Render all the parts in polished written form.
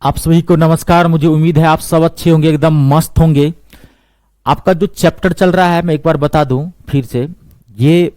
आप सभी को नमस्कार। मुझे उम्मीद है आप सब अच्छे होंगे, एकदम मस्त होंगे। आपका जो चैप्टर चल रहा है मैं एक बार बता दूं फिर से, ये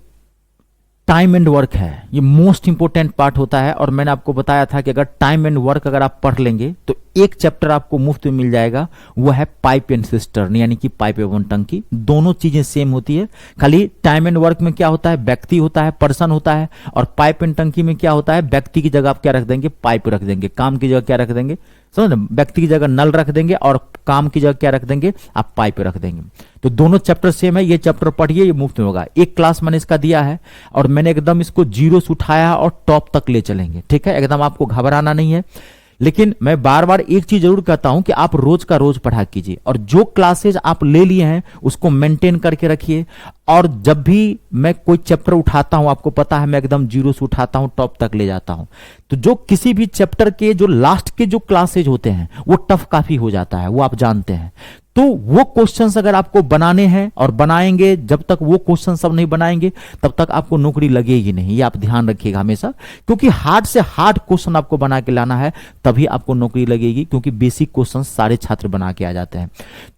टाइम एंड वर्क है। ये मोस्ट इंपोर्टेंट पार्ट होता है और मैंने आपको बताया था कि अगर टाइम एंड वर्क अगर आप पढ़ लेंगे तो एक चैप्टर आपको मुफ्त में मिल जाएगा, वो है पाइप एंड सिस्टर्न, यानी कि पाइप एवं टंकी। दोनों चीजें सेम होती है, खाली टाइम एंड वर्क में क्या होता है, व्यक्ति होता है, पर्सन होता है, और पाइप एंड टंकी में क्या होता है, व्यक्ति की जगह आप क्या रख देंगे, पाइप रख देंगे, काम की जगह क्या रख देंगे, समझ ना, व्यक्ति की जगह नल रख देंगे और काम की जगह क्या रख देंगे, आप पाइप रख देंगे। तो दोनों चैप्टर सेम है, ये चैप्टर पढ़िए, ये मुफ्त में होगा। एक क्लास मैंने इसका दिया है और मैंने एकदम इसको जीरो से उठाया और टॉप तक ले चलेंगे, ठीक है, एकदम आपको घबराना नहीं है। लेकिन मैं बार बार एक चीज जरूर कहता हूं कि आप रोज का रोज पढ़ा कीजिए और जो क्लासेज आप ले लिए हैं उसको मेंटेन करके रखिए। और जब भी मैं कोई चैप्टर उठाता हूं, आपको पता है मैं एकदम जीरो से उठाता हूं, टॉप तक ले जाता हूं। तो जो किसी भी चैप्टर के जो लास्ट के जो क्लासेज होते हैं वो टफ काफी हो जाता है, वो आप जानते हैं। तो वो क्वेश्चंस अगर आपको बनाने हैं और बनाएंगे, जब तक वो क्वेश्चन सब नहीं बनाएंगे तब तक आपको नौकरी लगेगी नहीं, ये आप ध्यान रखिएगा हमेशा। क्योंकि हार्ड से हार्ड क्वेश्चन आपको बना के लाना है, तभी आपको नौकरी लगेगी। क्योंकि बेसिक क्वेश्चन सारे छात्र बना के आ जाते हैं।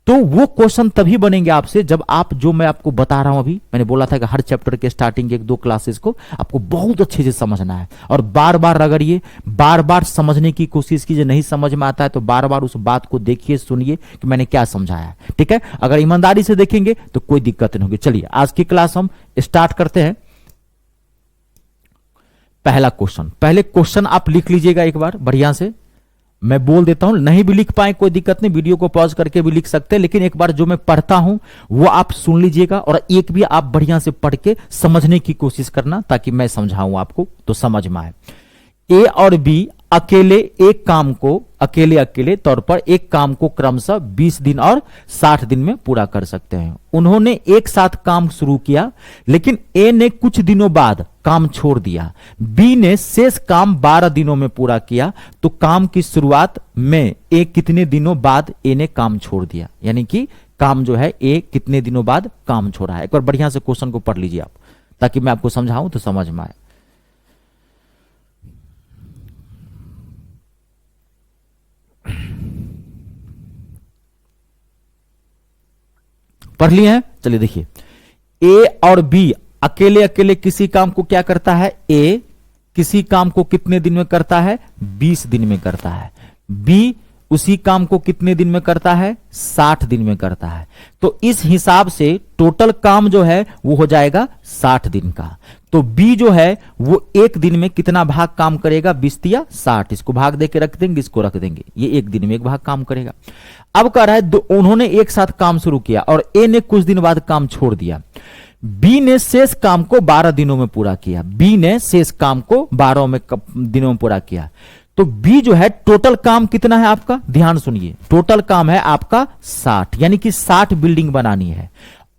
तो वो क्वेश्चन तभी बनेंगे आपसे जब आप, जो मैं आपको बता रहा हूं अभी, मैंने बोला था कि हर चैप्टर के स्टार्टिंग के एक दो क्लासेस को आपको बहुत अच्छे से समझना है और बार बार रगड़िए, बार बार समझने की कोशिश कीजिए। नहीं समझ में आता है तो बार बार उस बात को देखिए, सुनिए कि मैंने क्या समझाया है, ठीक है। अगर ईमानदारी से देखेंगे तो कोई दिक्कत नहीं होगी। चलिए आज की क्लास हम स्टार्ट करते हैं। पहला क्वेश्चन, पहले क्वेश्चन आप लिख लीजिएगा एक बार बढ़िया से, मैं बोल देता हूं, नहीं भी लिख पाए कोई दिक्कत नहीं, वीडियो को पॉज करके भी लिख सकते हैं, लेकिन एक बार जो मैं पढ़ता हूं वो आप सुन लीजिएगा और एक भी आप बढ़िया से पढ़ के समझने की कोशिश करना, ताकि मैं समझाऊं आपको तो समझ में आए। ए और बी अकेले एक काम को, अकेले तौर पर एक काम को क्रमशः 20 दिन और 60 दिन में पूरा कर सकते हैं। उन्होंने एक साथ काम शुरू किया, लेकिन ए ने कुछ दिनों बाद काम छोड़ दिया। बी ने शेष काम 12 दिनों में पूरा किया, तो काम की शुरुआत में ए कितने दिनों बाद ए ने काम छोड़ दिया, यानी कि काम जो है ए कितने दिनों बाद काम छोड़ा है। एक बार बढ़िया से क्वेश्चन को पढ़ लीजिए आप, ताकि मैं आपको समझाऊं तो समझ में आए। पढ़ लिए हैं, चलिए देखिए। ए और बी अकेले किसी काम को क्या करता है, ए किसी काम को कितने दिन में करता है, 20 दिन में करता है। बी उसी काम को कितने दिन में करता है, 60 दिन में करता है। तो इस हिसाब से टोटल काम जो है वो हो जाएगा 60 दिन का। तो बी जो है वो एक दिन में कितना भाग काम करेगा, 20 या 60, इसको भाग देके रख देंगे, इसको रख देंगे, ये एक दिन में एक भाग काम करेगा। अब कह रहा है उन्होंने एक साथ काम शुरू किया और ए ने कुछ दिन बाद काम छोड़ दिया। बी ने शेष काम को 12 दिनों में पूरा किया। बी ने शेष काम को 12 दिनों में पूरा किया। तो बी जो है टोटल काम कितना है आपका, ध्यान सुनिए, टोटल काम है आपका 60, यानी कि 60 बिल्डिंग बनानी है।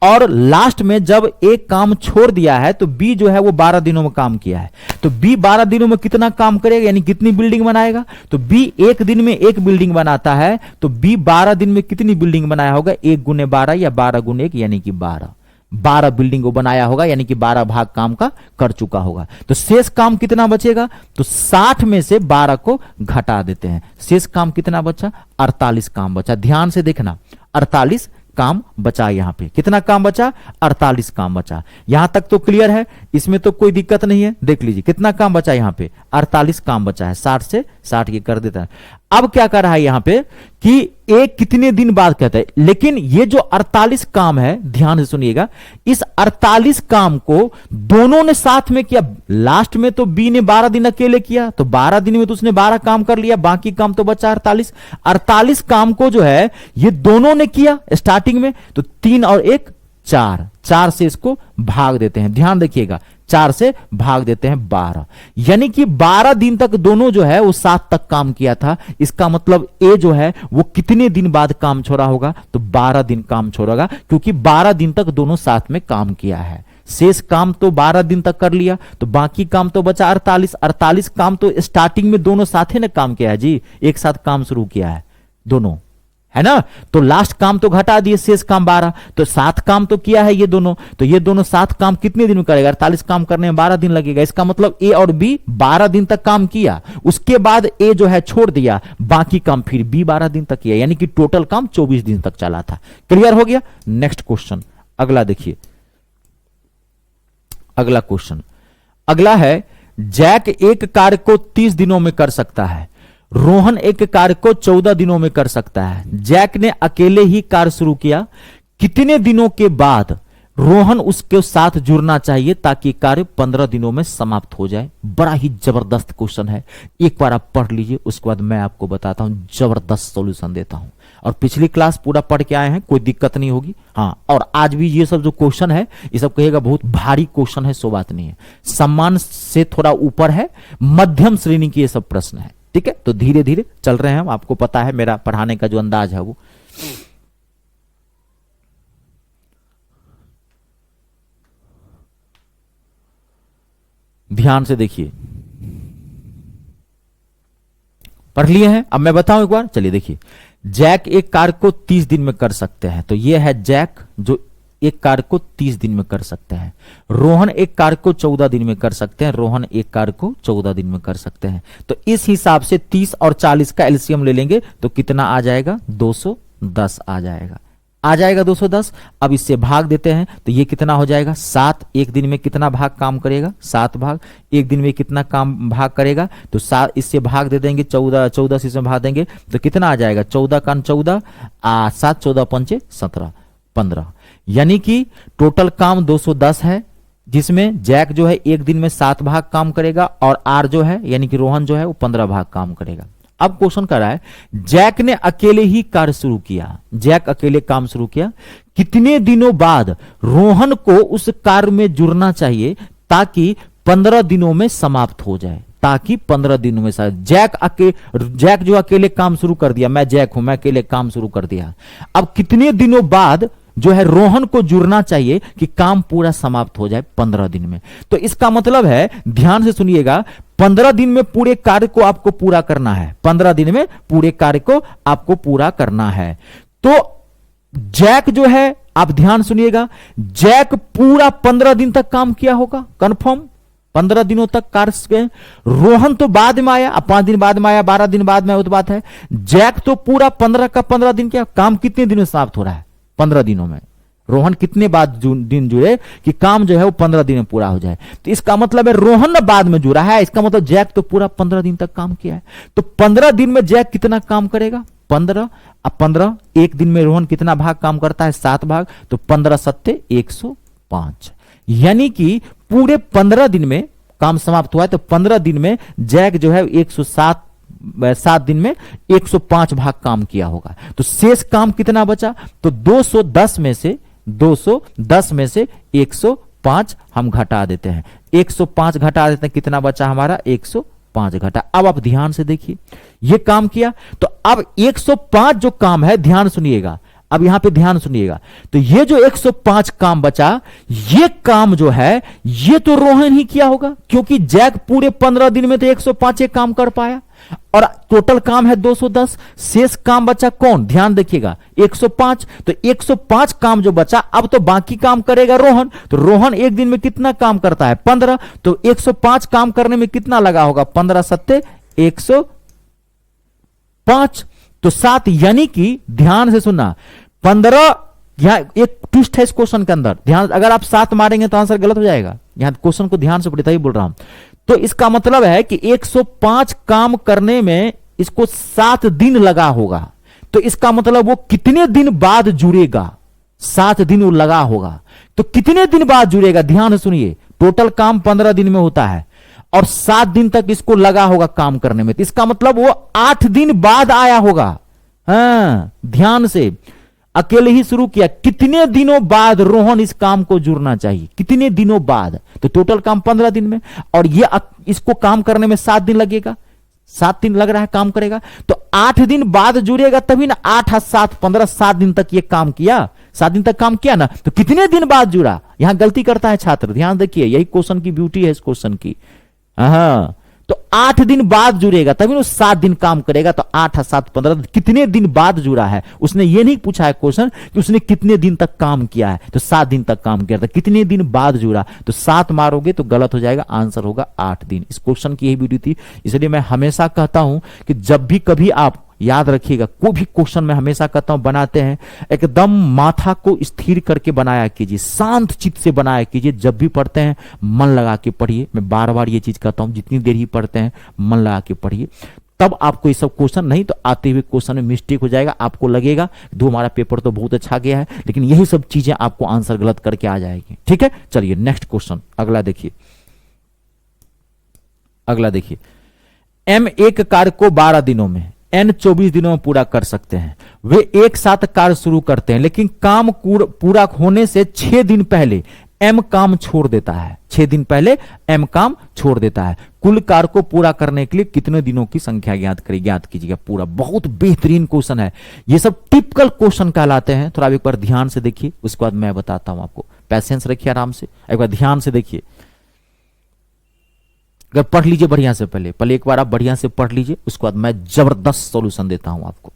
और लास्ट में जब एक काम छोड़ दिया है तो बी जो है वो 12 दिनों में काम किया है। तो बी 12 दिनों में कितना काम करेगा, यानी कितनी बिल्डिंग बनाएगा। तो बी एक दिन में एक बिल्डिंग बनाता है, तो बी 12 दिन में कितनी बिल्डिंग बनाया होगा, 1 गुने 12 या 12 गुने 1, यानी कि 12 बिल्डिंग को बनाया होगा, यानी कि 12 भाग काम का कर चुका होगा। तो शेष काम कितना बचेगा, तो 60 में से 12 को घटा देते हैं, शेष काम कितना बचा, 48 काम बचा। ध्यान से देखना, 48 काम बचा। यहां पे कितना काम बचा, 48 काम बचा। यहां तक तो क्लियर है, इसमें तो कोई दिक्कत नहीं है। देख लीजिए कितना काम बचा, यहां पे 48 काम बचा है, 60 से 60 ये कर देता है। अब क्या कर रहा है यहां पे कि एक कितने दिन बाद कहता है, लेकिन ये जो 48 काम है, ध्यान से सुनिएगा, इस 48 काम को दोनों ने साथ में किया। लास्ट में तो बी ने 12 दिन अकेले किया, तो 12 दिन में तो उसने 12 काम कर लिया, बाकी काम तो बचा 48 काम को जो है ये दोनों ने किया स्टार्टिंग में। तो 3 और 1 4 से इसको भाग देते हैं, ध्यान देखिएगा, 4 से भाग देते हैं 12, यानी कि 12 दिन तक दोनों जो है वो 7 तक काम किया था। इसका मतलब ए जो है वो कितने दिन बाद काम छोड़ा होगा, तो 12 दिन काम छोड़ेगा, क्योंकि 12 दिन तक दोनों साथ में काम किया है। शेष काम तो 12 दिन तक कर लिया, तो बाकी काम तो बचा 48 काम तो स्टार्टिंग में दोनों साथ ने काम किया है जी, एक साथ काम शुरू किया है दोनों, है ना। तो लास्ट काम तो घटा दिए, शेष काम 12, तो 7 काम तो किया है ये दोनों, तो ये दोनों 7 काम कितने दिन में करेगा, 48 काम करने में 12 दिन लगेगा। इसका मतलब ए और बी 12 दिन तक काम किया, उसके बाद ए जो है छोड़ दिया, बाकी काम फिर बी 12 दिन तक किया, यानी कि टोटल काम 24 दिन तक चला था। क्लियर हो गया। नेक्स्ट क्वेश्चन, अगला देखिए, अगला क्वेश्चन, अगला है जैक एक कार्य को 30 दिनों में कर सकता है, रोहन एक कार्य को 14 दिनों में कर सकता है। जैक ने अकेले ही कार्य शुरू किया, कितने दिनों के बाद रोहन उसके साथ जुड़ना चाहिए ताकि कार्य 15 दिनों में समाप्त हो जाए। बड़ा ही जबरदस्त क्वेश्चन है, एक बार आप पढ़ लीजिए, उसके बाद मैं आपको बताता हूं, जबरदस्त सॉल्यूशन देता हूं। और पिछली क्लास पूरा पढ़ के आए हैं, कोई दिक्कत नहीं होगी। हाँ, और आज भी ये सब जो क्वेश्चन है, ये सब कहेगा बहुत भारी क्वेश्चन है, सो बात नहीं है, सम्मान से थोड़ा ऊपर है, मध्यम श्रेणी के ये सब प्रश्न है। ठीक है, तो धीरे धीरे चल रहे हैं हम, आपको पता है मेरा पढ़ाने का जो अंदाज है वो। ध्यान से देखिए, पढ़ लिए हैं, अब मैं बताऊं एक बार, चलिए देखिए। जैक एक कार्य को 30 दिन में कर सकते हैं, तो ये है जैक जो एक कार्य को 30 दिन में कर सकते हैं। रोहन एक कार्य को 14 दिन में कर सकते हैं, रोहन एक कार्य को 14 दिन में कर सकते हैं। तो इस हिसाब से 30 और 40 का एलसीएम ले लेंगे तो कितना आ जाएगा, 210 आ जाएगा, आ जाएगा 210। अब इससे भाग देते हैं तो ये कितना हो जाएगा, 7। एक दिन में कितना भाग काम करेगा, 7 भाग। एक दिन में कितना काम भाग करेगा, तो 7 इससे भाग दे देंगे, 14 से इसमें भाग देंगे तो कितना आ जाएगा, 14 का 14, 7 14 पंचे 17 15, यानी कि टोटल काम 210 है, जिसमें जैक जो है एक दिन में 7 भाग काम करेगा और आर जो है यानी कि रोहन जो है वो 15 भाग काम करेगा। अब क्वेश्चन कर रहा है, जैक ने अकेले ही कार्य शुरू किया, जैक अकेले काम शुरू किया, कितने दिनों बाद रोहन को उस कार्य में जुड़ना चाहिए ताकि 15 दिनों में समाप्त हो जाए, ताकि 15 दिनों में जैक जो अकेले काम शुरू कर दिया, मैं जैक हूं, मैं अकेले काम शुरू कर दिया, अब कितने दिनों बाद जो है रोहन को जुड़ना चाहिए कि काम पूरा समाप्त हो जाए 15 दिन में। तो इसका मतलब है, ध्यान से सुनिएगा, 15 दिन में पूरे कार्य को आपको पूरा करना है, 15 दिन में पूरे कार्य को आपको पूरा करना है। तो जैक जो है, आप ध्यान सुनिएगा, जैक पूरा 15 दिन तक काम किया होगा, कंफर्म 15 दिनों तक कार्य। रोहन तो बाद में आया, 5 दिन बाद में आया, 12 दिन बाद में, वो तो बात है। जैक तो पूरा 15 का 15 दिन क्या काम कितने दिनों में समाप्त हो रहा है, 15 दिनों में। रोहन कितने बाद दिन जुड़े कि काम जो है वो 15 दिन में पूरा हो जाए। तो इसका मतलब है रोहन बाद में जुड़ा है, इसका मतलब जैक तो पूरा 15 दिन तक काम किया है। तो 15 दिन में जैक कितना काम करेगा, 15। अब 15, एक दिन में रोहन कितना भाग काम करता है, 7 भाग, तो 15 सत्ते 105, यानी कि पूरे 15 दिन में काम समाप्त हुआ है। तो 15 दिन में जैक जो है 7 दिन में 105 भाग काम किया होगा। तो शेष काम कितना बचा, तो 210 में से 105 हम घटा देते हैं, 105 घटा देते हैं, कितना बचा हमारा, 105 घटा। अब आप ध्यान से देखिए, ये काम किया, तो अब 105 जो काम है, ध्यान सुनिएगा, अब यहां पे ध्यान सुनिएगा, तो ये जो 105 काम बचा, ये काम जो है ये तो रोहन ही किया होगा, क्योंकि जैक पूरे 15 दिन में तो 105 काम कर पाया, और टोटल काम है 210, शेष काम बचा कौन, ध्यान देखिएगा, 105। तो 105 काम जो बचा, अब तो बाकी काम करेगा रोहन। तो रोहन एक दिन में कितना काम करता है, 15, तो 105 काम करने में कितना लगा होगा, 15 सत्ते 105, तो 7, यानी कि ध्यान से सुनना, 15, यहां एक ट्विस्ट है इस क्वेश्चन के अंदर, ध्यान, अगर आप 7 मारेंगे तो आंसर गलत हो जाएगा, यहां क्वेश्चन को ध्यान से पढ़िए, तभी बोल रहा हूं। तो इसका मतलब है कि 105 काम करने में इसको 7 दिन लगा होगा, तो इसका मतलब वो कितने दिन बाद जुड़ेगा, 7 दिन वो लगा होगा, तो कितने दिन बाद जुड़ेगा, ध्यान से सुनिए, टोटल काम 15 दिन में होता है और 7 दिन तक इसको लगा होगा काम करने में, तो इसका मतलब वो 8 दिन बाद आया होगा। हाँ, ध्यान से, अकेले ही शुरू किया, कितने दिनों बाद रोहन इस काम को जुड़ना चाहिए, कितने दिनों बाद, तो टोटल काम 15 दिन में, और ये इसको काम करने में 7 दिन लगेगा, 7 दिन लग रहा है काम करेगा, तो 8 दिन बाद जुड़ेगा तभी ना, 8 और 7 15, 7 दिन तक ये काम किया, 7 दिन तक काम किया ना, तो कितने दिन बाद जुड़ा, यहां गलती करता है छात्र, ध्यान देखिए, यही क्वेश्चन की ब्यूटी है इस क्वेश्चन की। हाँ, तो 8 दिन बाद जुड़ेगा तभी वो 7 दिन काम करेगा। तो 8 और 7 15, कितने दिन बाद जुड़ा है। उसने ये नहीं पूछा है क्वेश्चन कि उसने कितने दिन तक काम किया है, तो 7 दिन तक काम किया था, कितने दिन बाद जुड़ा, तो 7 मारोगे तो गलत हो जाएगा, आंसर होगा 8 दिन। इस क्वेश्चन की यही वीडियो थी। इसलिए मैं हमेशा कहता हूं कि जब भी कभी आप याद रखिएगा, कोई भी क्वेश्चन मैं हमेशा कहता हूं बनाते हैं, एकदम माथा को स्थिर करके बनाया कीजिए, शांत चित्त से बनाया कीजिए। जब भी पढ़ते हैं मन लगा के पढ़िए। मैं बार बार ये चीज कहता हूं, जितनी देर ही पढ़ते हैं मन लगा के पढ़िए, तब आपको ये सब क्वेश्चन, नहीं तो आते हुए क्वेश्चन में मिस्टेक हो जाएगा। आपको लगेगा दो हमारा पेपर तो बहुत अच्छा गया है, लेकिन यही सब चीजें आपको आंसर गलत करके आ जाएगी। ठीक है, चलिए नेक्स्ट क्वेश्चन अगला देखिए। अगला देखिए, एम एक कार्य को 12 दिनों में, एन 24 दिनों में पूरा कर सकते हैं। वे एक साथ कार्य शुरू करते हैं, लेकिन काम पूरा होने से 6 दिन पहले एम काम छोड़ देता है। 6 दिन पहले एम काम छोड़ देता है। कुल कार्य को पूरा करने के लिए कितने दिनों की संख्या ज्ञात करिए, ज्ञात कीजिएगा पूरा। बहुत बेहतरीन क्वेश्चन है, ये सब टिपिकल क्वेश्चन कहलाते हैं। थोड़ा एक बार ध्यान से देखिए, उसके बाद मैं बताता हूं आपको। पैसेंस रखिए, आराम से एक बार ध्यान से देखिए। अगर पढ़ लीजिए बढ़िया से, पहले एक बार आप बढ़िया से पढ़ लीजिए, उसके बाद मैं जबरदस्त सॉल्यूशन देता हूं आपको।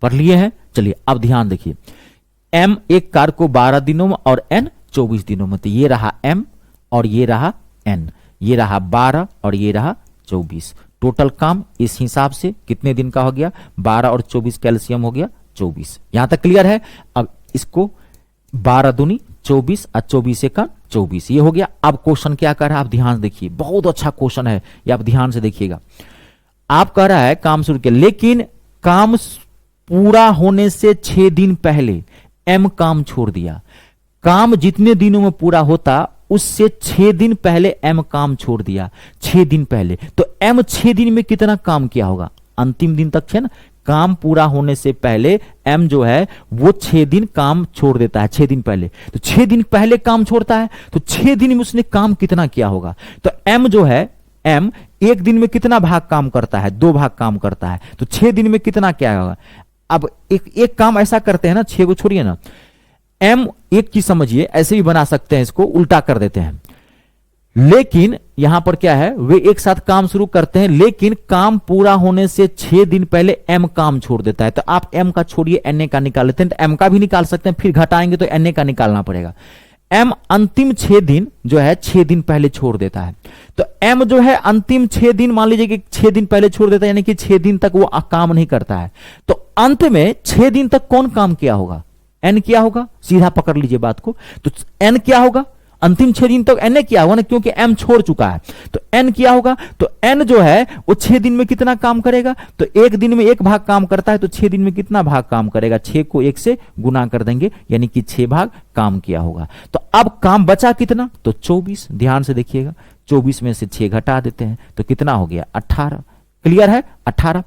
पढ़ लिए हैं, चलिए अब ध्यान देखिए। एम एक कार्य को 12 दिनों में और एन 24 दिनों में, तो ये रहा एम और ये रहा एन, ये रहा 12 और ये रहा 24। टोटल काम इस हिसाब से कितने दिन का हो गया, 12 और 24 कैल्शियम हो गया 24। यहां तक क्लियर है। अब इसको 12 दूनी 24 और 24 का 24, ये हो गया। अब क्वेश्चन क्या कर रहा है आप ध्यान देखिए, बहुत अच्छा क्वेश्चन है ये, आप ध्यान से देखिएगा। आप कह रहा है काम शुरू किया, लेकिन काम पूरा होने से 6 दिन पहले एम काम छोड़ दिया। काम जितने दिनों में पूरा होता उससे 6 दिन पहले एम काम छोड़ दिया। 6 दिन पहले, तो एम 6 दिन में कितना काम किया होगा, अंतिम दिन तक है ना। काम पूरा होने से पहले एम जो है वो 6 दिन काम छोड़ देता है। 6 दिन पहले, तो 6 दिन पहले काम छोड़ता है, तो 6 दिन में उसने काम कितना किया होगा। तो एम जो है, एम एक दिन में कितना भाग काम करता है, 2 भाग काम करता है, तो 6 दिन में कितना क्या होगा। अब एक काम ऐसा करते हैं ना, 6 को छोड़िए ना, एम एक की समझिए, ऐसे भी बना सकते हैं, इसको उल्टा कर देते हैं। लेकिन यहां पर क्या है, वे एक साथ काम शुरू करते हैं, लेकिन काम पूरा होने से 6 दिन पहले एम काम छोड़ देता है। तो आप एम का छोड़िए, एन का निकाल लेते हैं, तो एम का भी निकाल सकते हैं, फिर घटाएंगे तो एन का निकालना पड़ेगा। एम अंतिम 6 दिन जो है 6 दिन पहले छोड़ देता है। तो एम जो है अंतिम 6 दिन, मान लीजिए कि 6 दिन पहले छोड़ देता है, यानी कि 6 दिन तक वो काम नहीं करता है। तो अंत में 6 दिन तक कौन काम किया होगा, एन किया होगा। सीधा पकड़ लीजिए बात को, तो एन क्या होगा, अंतिम 6 दिन तक एन किया होगा ना, क्योंकि एम छोड़ चुका है, तो एन किया होगा। तो एन जो है वो 6 दिन में कितना काम करेगा, तो एक दिन में 1 भाग काम करता है, तो 6 दिन में कितना भाग काम करेगा, 6 को 1 से गुना कर देंगे, यानी कि 6 भाग काम किया होगा। तो अब काम बचा कितना, तो 24। ध्यान से देखिएगा, 24 में से 6 घटा देते हैं तो कितना हो गया, 18। क्लियर है, 18।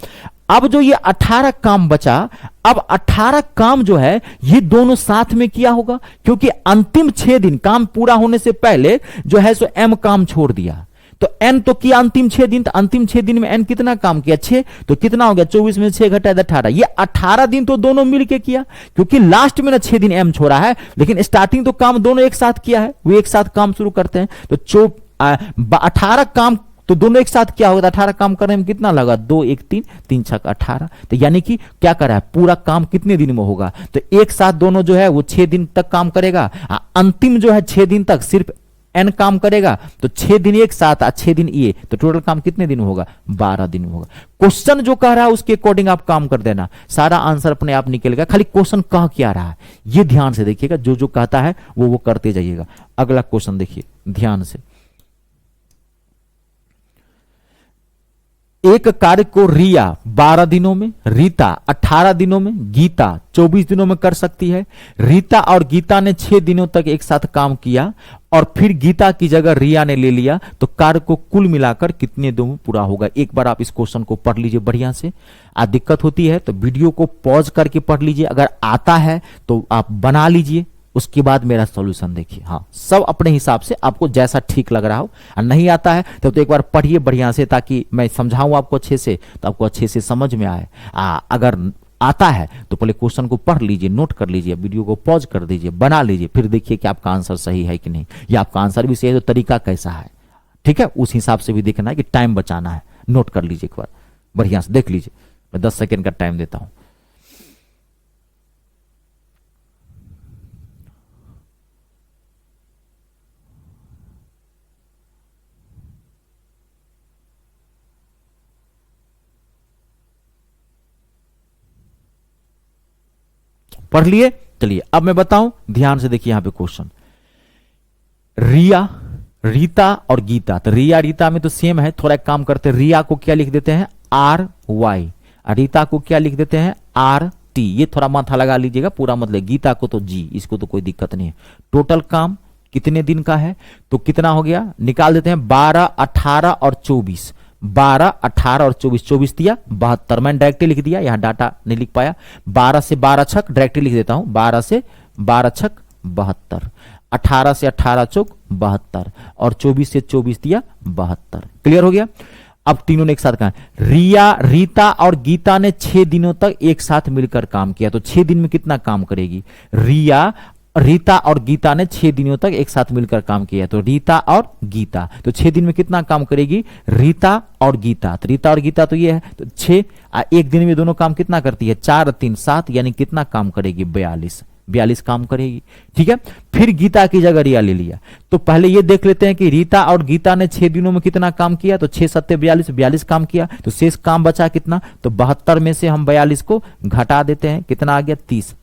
अब जो ये 18 काम बचा, अब 18 काम जो है ये दोनों साथ में किया होगा, क्योंकि अंतिम 6 दिन काम पूरा होने से पहले जो है सो एम काम छोड़ दिया। तो एन तो किया अंतिम 6 दिन, तो अंतिम 6 दिन में एन कितना काम किया, 6, तो कितना हो गया, 24 में 6 घटा 18। ये 18 दिन तो दोनों मिलके किया, क्योंकि लास्ट में ना 6 दिन एम छोड़ा है, लेकिन स्टार्टिंग तो काम दोनों एक साथ किया है, वो एक साथ काम शुरू करते हैं। तो 18 काम तो दोनों एक साथ क्या होगा, 18 काम करने में कितना लगा, 2 1 3 3 6 18। तो यानी कि क्या कर रहा है, पूरा काम कितने दिन में होगा, तो एक साथ दोनों जो है वो 6 दिन तक काम करेगा। अंतिम जो है 6 दिन तक सिर्फ एन काम करेगा, तो 6 दिन एक साथ, 6 दिन ये, तो टोटल काम कितने दिन होगा, 12 दिन होगा। क्वेश्चन जो कह रहा है उसके अकॉर्डिंग आप काम कर देना, सारा आंसर अपने आप निकलेगा। खाली क्वेश्चन कह क्या रहा है ये ध्यान से देखिएगा, जो जो कहता है वो करते जाइएगा। अगला क्वेश्चन देखिए ध्यान से। एक कार्य को रिया 12 दिनों में, रीता 18 दिनों में, गीता 24 दिनों में कर सकती है। रीता और गीता ने 6 दिनों तक एक साथ काम किया और फिर गीता की जगह रिया ने ले लिया, तो कार्य को कुल मिलाकर कितने दिनों में पूरा होगा। एक बार आप इस क्वेश्चन को पढ़ लीजिए बढ़िया से। दिक्कत होती है तो वीडियो को पॉज करके पढ़ लीजिए, अगर आता है तो आप बना लीजिए, उसके बाद मेरा सॉल्यूशन देखिए। हाँ, सब अपने हिसाब से आपको जैसा ठीक लग रहा हो, और नहीं आता है तब तो एक बार पढ़िए बढ़िया से, ताकि मैं समझाऊं आपको अच्छे से, तो आपको अच्छे से समझ में आए। अगर आता है तो पहले क्वेश्चन को पढ़ लीजिए, नोट कर लीजिए, वीडियो को पॉज कर दीजिए, बना लीजिए, फिर देखिए कि आपका आंसर सही है कि नहीं, या आपका आंसर भी सही है तो तरीका कैसा है, ठीक है, उस हिसाब से भी देखना है कि टाइम बचाना है। नोट कर लीजिए एक बार, बढ़िया से देख लीजिए। मैं 10 सेकेंड का टाइम देता हूं। पढ़ लिए? चलिए अब मैं बताऊं, ध्यान से देखिए यहां पे क्वेश्चन। रिया, रीता और गीता, तो रिया रीता में तो सेम है, थोड़ा एक काम करते हैं, रिया को क्या लिख देते हैं RY, रीता को क्या लिख देते हैं RT, ये थोड़ा माथा लगा लीजिएगा, पूरा मतलब गीता को तो G, इसको तो कोई दिक्कत नहीं है। टोटल काम कितने दिन का है, तो कितना हो गया, निकाल देते हैं 12, 18 और 24, 12, 18 और 24, 24 दिया 72, मैंने डायरेक्टली लिख दिया, यहां डाटा नहीं लिख पाया, 12 से 12 छक डायरेक्टली लिख देता हूं, 12 से 12 छक 72, 18 से 18 चौक 72 और 24 से 24 दिया 72। क्लियर हो गया? अब तीनों ने एक साथ कहा, रिया, रीता और गीता ने 6 दिनों तक एक साथ मिलकर काम किया, तो 6 दिन में कितना काम करेगी? रिया, रीता और गीता ने 6 दिनों तक एक साथ मिलकर काम किया, तो रीता और गीता, तो 6 दिन में कितना काम करेगी? रीता और गीता, तो रीता और गीता तो ये है, तो 6, एक दिन में दोनों काम कितना करती है? 4 3 7, यानी कितना काम करेगी? 42 काम करेगी। ठीक है, फिर गीता की जगह रिया ले लिया, तो पहले ये देख लेते हैं कि रीता और गीता ने 6 दिनों में कितना काम किया, तो 6 7 42, 42 काम किया, तो शेष काम बचा कितना? तो 72 में से हम 42 को घटा देते हैं, कितना आ गया?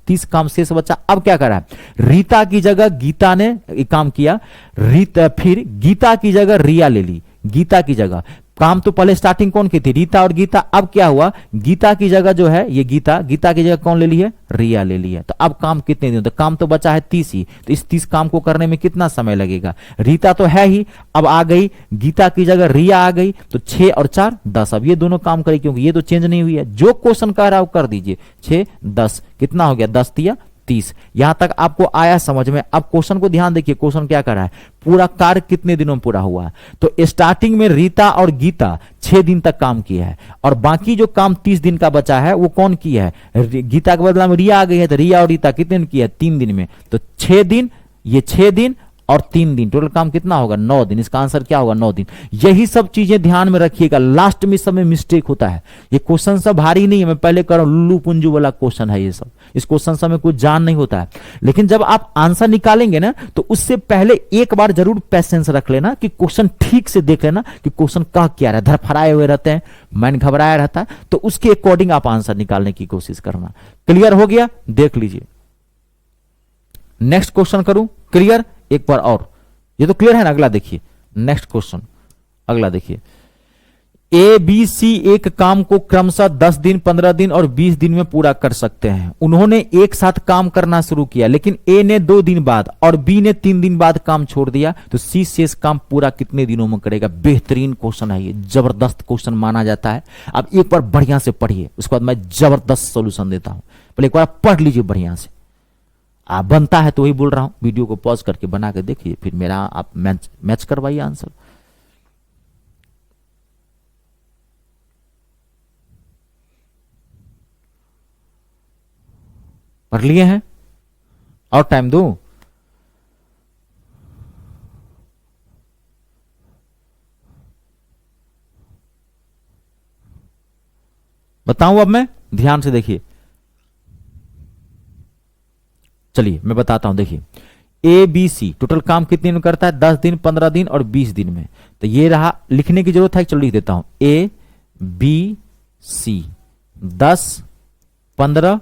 30 काम शेष बचा। अब क्या करा है, रीता की जगह गीता ने काम किया, फिर गीता की जगह रिया ले ली, गीता की जगह काम तो पहले स्टार्टिंग कौन की थी? रीता और गीता। अब क्या हुआ, गीता की जगह जो है ये गीता की जगह कौन ले ली है? रिया ले ली है। तो अब काम कितने दिन, तो काम तो बचा है 30 ही, तो इस 30 काम को करने में कितना समय लगेगा? रीता तो है ही, अब आ गई गीता की जगह रिया आ गई, तो 6 और 4 10, अब ये दोनों काम करेगी, क्योंकि ये तो चेंज नहीं हुई है, जो क्वेश्चन कह रहा है वो कर दीजिए। 6 10 कितना हो गया? 10 दिया 30। यहां तक आपको आया समझ में? अब क्वेश्चन को ध्यान देखिए, क्वेश्चन क्या कर रहा है, पूरा कार्य कितने दिनों में पूरा हुआ है? तो स्टार्टिंग में रीता और गीता 6 दिन तक काम किया है, और बाकी जो काम 30 दिन का बचा है वो कौन किया है? गीता के बदला में रिया आ गई है, तो रिया और रीता कितने दिन किया है? 3 दिन में, तो 6 दिन, ये 6 दिन और 3 दिन, टोटल काम कितना होगा? 9 दिन। इसका आंसर क्या होगा? 9 दिन। यही सब चीजें ध्यान में रखिएगा, लास्ट में सब में मिस्टेक होता है। ये क्वेश्चन सब भारी नहीं है, मैं पहले कर रहा हूं, लुल्लू पुंजू वाला क्वेश्चन है ये सब, इस क्वेश्चन सब में कुछ जान नहीं होता है, लेकिन जब आप आंसर निकालेंगे ना, तो उससे पहले एक बार जरूर पेशेंस रख लेना कि क्वेश्चन ठीक से देख लेना कि क्वेश्चन कह क्या रहा है, धरफड़ाए हुए रहते हैं, मन घबराया रहता है, तो उसके अकॉर्डिंग आप आंसर निकालने की कोशिश करना। क्लियर हो गया? देख लीजिए, नेक्स्ट क्वेश्चन करूं? क्लियर? एक बार और, ये तो क्लियर है ना? अगला देखिए, नेक्स्ट क्वेश्चन, अगला देखिए। ए बी सी एक काम को क्रमशः 10 दिन, 15 दिन और 20 दिन में पूरा कर सकते हैं। उन्होंने एक साथ काम करना शुरू किया, लेकिन ए ने 2 दिन बाद और बी ने 3 दिन बाद काम छोड़ दिया, तो सी शेष काम पूरा कितने दिनों में करेगा? बेहतरीन क्वेश्चन है ये, जबरदस्त क्वेश्चन माना जाता है। अब एक बार बढ़िया से पढ़िए, उसके बाद मैं जबरदस्त सोल्यूशन देता हूं, पहले एक बार पढ़ लीजिए बढ़िया से। आप बनता है तो वही बोल रहा हूं, वीडियो को पॉज करके बना के देखिए, फिर मेरा आप मैच करवाइए आंसर। पढ़ लिए हैं? और टाइम दो? बताऊं अब मैं? ध्यान से देखिए, चलिए मैं बताता हूं। देखिए, ए बी सी टोटल काम कितने दिन में करता है? 10 दिन, 15 दिन और 20 दिन में। तो ये रहा, लिखने की जरूरत है, चलो लिख देता हूं, ए बी सी 10, 15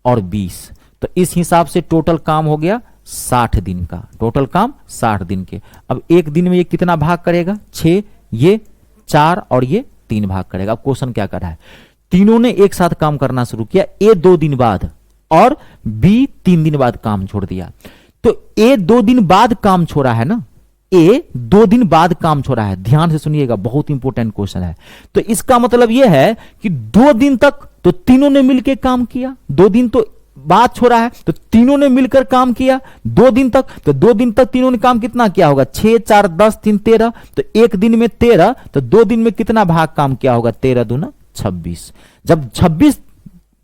और 20, तो इस हिसाब से टोटल काम हो गया 60 दिन का, टोटल काम 60 दिन के। अब एक दिन में ये कितना भाग करेगा? 6, ये 4 और ये 3 भाग करेगा। अब क्वेश्चन क्या कर रहा है, तीनों ने एक साथ काम करना शुरू किया, ए 2 दिन बाद और बी 3 दिन बाद काम छोड़ दिया। तो ए 2 दिन बाद काम छोड़ा है ना, ए 2 दिन बाद काम छोड़ा है, ध्यान से सुनिएगा, बहुत इंपॉर्टेंट क्वेश्चन है। तो इसका मतलब यह है कि 2 दिन तक तो तीनों ने मिलकर काम किया, 2 दिन तो बाद छोड़ा है, तो तीनों ने मिलकर काम किया 2 दिन तक, तो 2 दिन तक तीनों ने काम कितना किया होगा? 6 4 10 3 13, तो एक दिन में 13, तो 2 दिन में कितना भाग काम किया होगा? 13 दूना 26। जब 26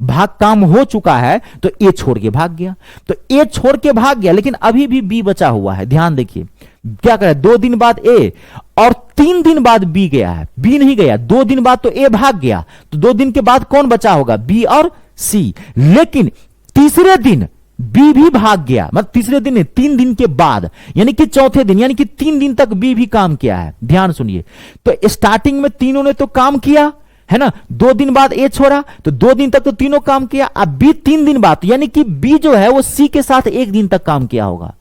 भाग काम हो चुका है तो ए छोड़ के भाग गया, तो ए छोड़ के भाग गया, लेकिन अभी भी बी बचा हुआ है। ध्यान देखिए क्या करे, 2 दिन बाद ए और 3 दिन बाद बी गया है, बी नहीं गया। 2 दिन बाद तो ए भाग गया, तो 2 दिन के बाद कौन बचा होगा, बी और सी। लेकिन तीसरे दिन बी भी भाग गया, मतलब तीसरे दिन नहीं, 3 दिन के बाद, यानी कि चौथे दिन, यानी कि 3 दिन तक बी भी काम किया है। ध्यान सुनिए, तो स्टार्टिंग में तीनों ने तो काम किया है ना, 2 दिन बाद ए छोड़ा, तो 2 दिन तक तो तीनों काम किया। अब बी 3 दिन बाद, यानी कि बी जो है वो सी के साथ 1 दिन तक काम किया होगा।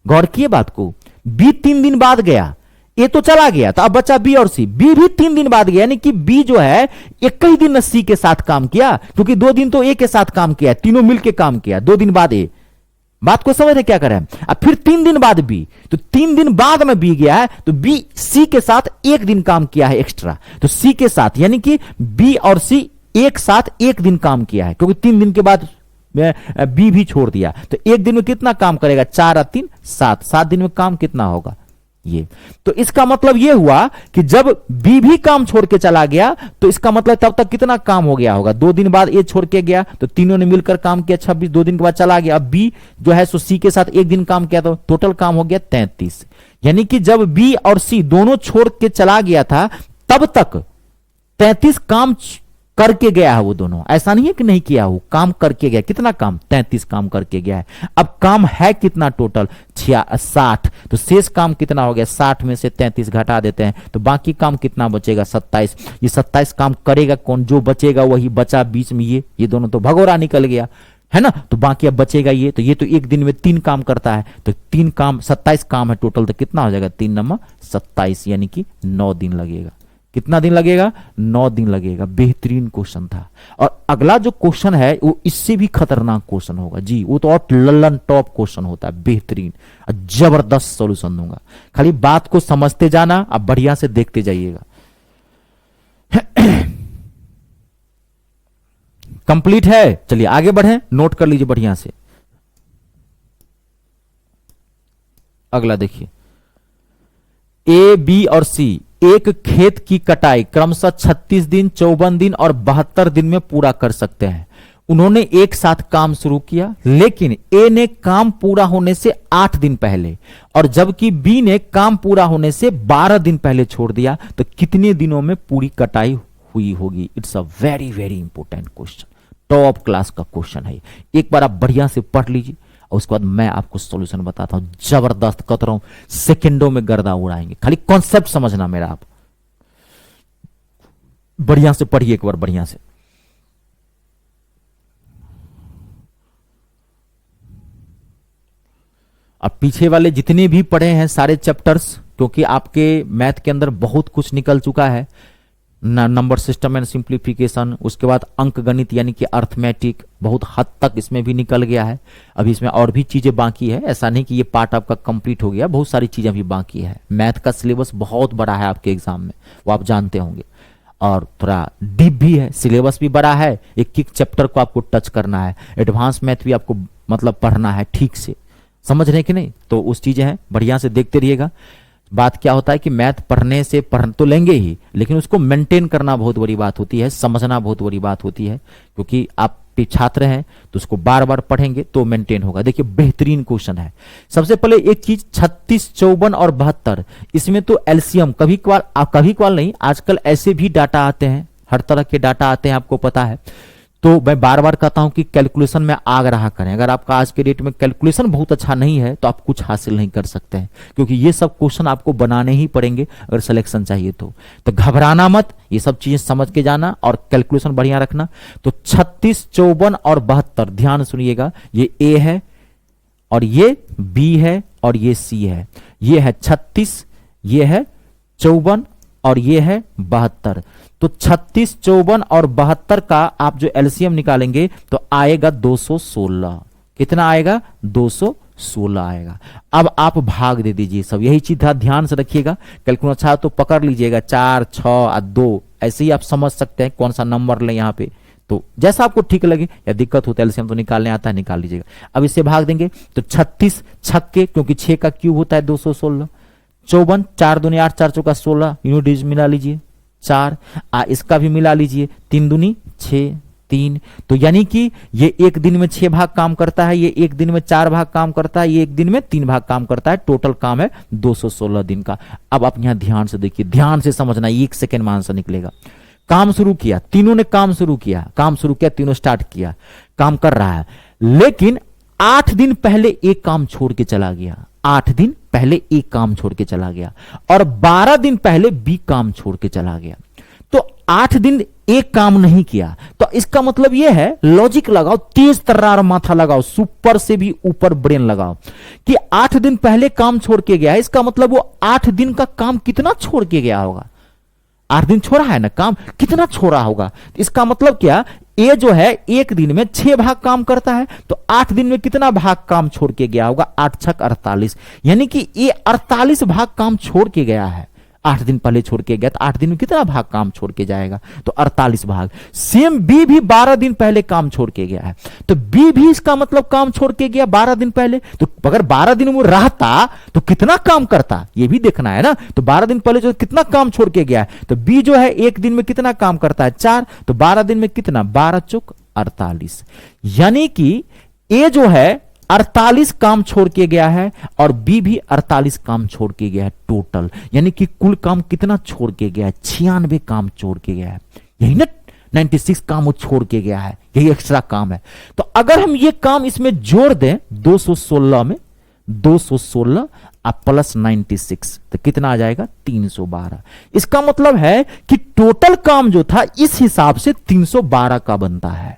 गौर किए बात को, बी 3 दिन बाद गया, ए तो चला गया, तो अब बचा बी और सी। बी भी 3 दिन बाद गया, यानी कि बी जो है एक ही दिन सी के साथ काम किया, क्योंकि 2 दिन तो ए के साथ काम किया, तीनों मिलके काम किया, 2 दिन बाद ए। बात को समझ रहे क्या करें। अब फिर 3 दिन बाद बी, तो 3 दिन बाद में बी गया है, तो बी सी के साथ 1 दिन काम किया है एक्स्ट्रा, तो सी के साथ, यानी कि बी और सी एक साथ 1 दिन काम किया है, क्योंकि 3 दिन के बाद बी भी छोड़ दिया, तो 1 दिन में कितना काम करेगा, 4 और 3 7, 7 दिन में काम कितना होगा ये। तो इसका मतलब ये हुआ कि जब बी भी काम छोड़ के चला गया, तो इसका मतलब तब तक कितना काम हो गया होगा, 2 दिन बाद ए छोड़ के गया, तो तीनों ने मिलकर काम किया 26, 2 दिन के बाद चला गया। अब बी जो है सो सी के साथ 1 दिन काम किया, तो टोटल काम हो गया 33। यानी कि जब बी और सी दोनों छोड़ के चला गया था, तब तक 33 काम करके गया है वो दोनों, ऐसा नहीं है कि नहीं किया, वो काम करके गया। कितना काम, 33 काम करके गया है। अब काम है कितना टोटल, 60, तो शेष काम कितना हो गया, 60 में से 33 घटा देते हैं, तो बाकी काम कितना बचेगा, 27। ये 27 काम करेगा कौन, जो बचेगा वही बचा बीच में, ये दोनों तो भगोड़ा निकल गया है ना, तो बाकी अब बचेगा ये, तो ये तो 1 दिन में 3 काम करता है, तो 3 काम 27 काम है टोटल, तो कितना हो जाएगा, 3 नंबर 27, यानी कि 9 दिन लगेगा। कितना दिन लगेगा, 9 दिन लगेगा। बेहतरीन क्वेश्चन था। और अगला जो क्वेश्चन है वो इससे भी खतरनाक क्वेश्चन होगा जी, वो तो और लल्लन टॉप क्वेश्चन होता है, बेहतरीन जबरदस्त सॉल्यूशन दूंगा। खाली बात को समझते जाना, अब बढ़िया से देखते जाइएगा। कंप्लीट है, चलिए आगे बढ़े, नोट कर लीजिए बढ़िया से। अगला देखिए, ए बी और सी एक खेत की कटाई क्रमशः 36 दिन, 54 दिन और 72 दिन में पूरा कर सकते हैं। उन्होंने एक साथ काम शुरू किया, लेकिन ए ने काम पूरा होने से 8 दिन पहले और जबकि बी ने काम पूरा होने से 12 दिन पहले छोड़ दिया, तो कितने दिनों में पूरी कटाई हुई होगी। It's a very very important question, top class का क्वेश्चन है। एक बार आप बढ़िया से पढ़ लीजिए और उसके बाद मैं आपको सॉल्यूशन बताता हूं। जबरदस्त कह रहा हूं, सेकंडों में गर्दा उड़ाएंगे। खाली कॉन्सेप्ट समझना मेरा, आप बढ़िया से पढ़िए एक बार बढ़िया से। अब पीछे वाले जितने भी पढ़े हैं सारे चैप्टर्स, क्योंकि आपके मैथ के अंदर बहुत कुछ निकल चुका है, नंबर सिस्टम एंड सिंप्लीफिकेशन, उसके बाद अंक गणित यानी कि अर्थमेटिक, बहुत हद तक इसमें भी निकल गया है। अभी इसमें और भी चीजें बाकी है, ऐसा नहीं कि ये पार्ट आपका कंप्लीट हो गया, बहुत सारी चीजें भी बाकी है। मैथ का सिलेबस बहुत बड़ा है आपके एग्जाम में, वो आप जानते होंगे, और थोड़ा डीप भी है, सिलेबस भी बड़ा है, एक एक चैप्टर को आपको टच करना है। एडवांस मैथ भी आपको मतलब पढ़ना है ठीक से, समझ रहे कि नहीं, तो उस चीजें हैं, बढ़िया से देखते रहिएगा। बात क्या होता है कि मैथ पढ़ने से पढ़ तो लेंगे ही, लेकिन उसको मेंटेन करना बहुत बड़ी बात होती है, समझना बहुत बड़ी बात होती है, क्योंकि आप छात्र हैं तो उसको बार बार पढ़ेंगे तो मेंटेन होगा। देखिए बेहतरीन क्वेश्चन है। सबसे पहले एक चीज, 36, 54 और 72, इसमें तो एलसीएम कभी कभार नहीं, आजकल ऐसे भी डाटा आते हैं, हर तरह के डाटा आते हैं, आपको पता है। तो मैं बार बार कहता हूं कि कैलकुलेशन में आग रहा करें। अगर आपका आज के डेट में कैलकुलेशन बहुत अच्छा नहीं है तो आप कुछ हासिल नहीं कर सकते हैं, क्योंकि ये सब क्वेश्चन आपको बनाने ही पड़ेंगे अगर सिलेक्शन चाहिए तो घबराना मत, ये सब चीजें समझ के जाना और कैलकुलेशन बढ़िया रखना। तो 36, 54 और 72 ध्यान सुनिएगा, ये ए है और ये बी है और ये सी है। ये है 36, ये है 54 और ये है 72। तो 36, 54 और 72 का आप जो एलसीएम निकालेंगे तो आएगा 216। कितना आएगा, 216 आएगा। अब आप भाग दे दीजिए सब, यही चीज ध्यान से रखिएगा। कैलकुलेटर अच्छा तो पकड़ लीजिएगा, 4, 6 और 2, ऐसे ही आप समझ सकते हैं कौन सा नंबर लें यहाँ पे, तो जैसा आपको ठीक लगे। या दिक्कत होता है एलसीएम तो निकालने आता है, निकाल लीजिएगा। अब इसे भाग देंगे तो 36 छक्के, क्योंकि 6 का क्यूब होता है 216, 54 4 दूनी 8, 4 चौका 16, यूनिट डिजिट मिला लीजिए 4, इसका भी मिला लीजिए, 3 दूनी 6, 3, तो यानी कि ये एक दिन में 6 भाग काम करता है, ये एक दिन में 4 भाग काम करता है, ये एक दिन में 3 भाग काम करता है। टोटल काम है 216 दिन का। अब आप यहां ध्यान से देखिए, ध्यान से समझना, 1 सेकेंड में आंसर निकलेगा। काम शुरू किया, तीनों ने काम शुरू किया, तीनों स्टार्ट किया, काम कर रहा है, लेकिन 8 दिन पहले एक काम छोड़ के चला गया, 8 दिन पहले एक काम छोड़ के चला गया, और 12 दिन पहले बी काम छोड़ के चला गया। तो 8 दिन एक काम नहीं किया, तो इसका मतलब यह है, लॉजिक लगाओ, तेज तर्रार माथा लगाओ, सुपर से भी ऊपर ब्रेन लगाओ, कि 8 दिन पहले काम छोड़ के गया है, इसका मतलब वो 8 दिन का काम कितना छोड़ के गया होगा? 8 दिन छोड़ा है ना काम, कितना छोड़ा होगा? इसका मतलब क्या, ए जो है एक दिन में 6 भाग काम करता है, तो 8 दिन में कितना भाग काम छोड़ के गया होगा? 8 छक 48, यानी कि ये 48 भाग काम छोड़ के गया है। 8 दिन पहले छोड़ के गया, तो 8 दिन में कितना भाग काम छोड़ के जाएगा? तो 48 भाग। सेम बी भी 12 दिन पहले काम छोड़ के गया है, तो बी भी इसका मतलब काम छोड़ के गया 12 दिन पहले। तो अगर 12 दिन वो रहता तो कितना काम करता, ये भी देखना है ना। तो 12 दिन पहले जो कितना काम छोड़ के गया है, तो बी जो है एक दिन में कितना काम करता है? 4, तो 12 दिन में कितना? 12 चौक 48, यानी कि ए जो है 48 काम छोड़ के गया है, और बी भी 48 काम छोड़ के गया है टोटल, यानी कि कुल काम कितना छोड़ के गया है? 96 काम छोड़ के गया है। यही ना 96 काम वो छोड़ के गया है, यही एक्स्ट्रा काम है। तो अगर हम ये काम इसमें जोड़ दें 216 में, 216 प्लस 96, तो कितना आ जाएगा? 312। इसका मतलब है कि टोटल काम जो था इस हिसाब से 312 का बनता है।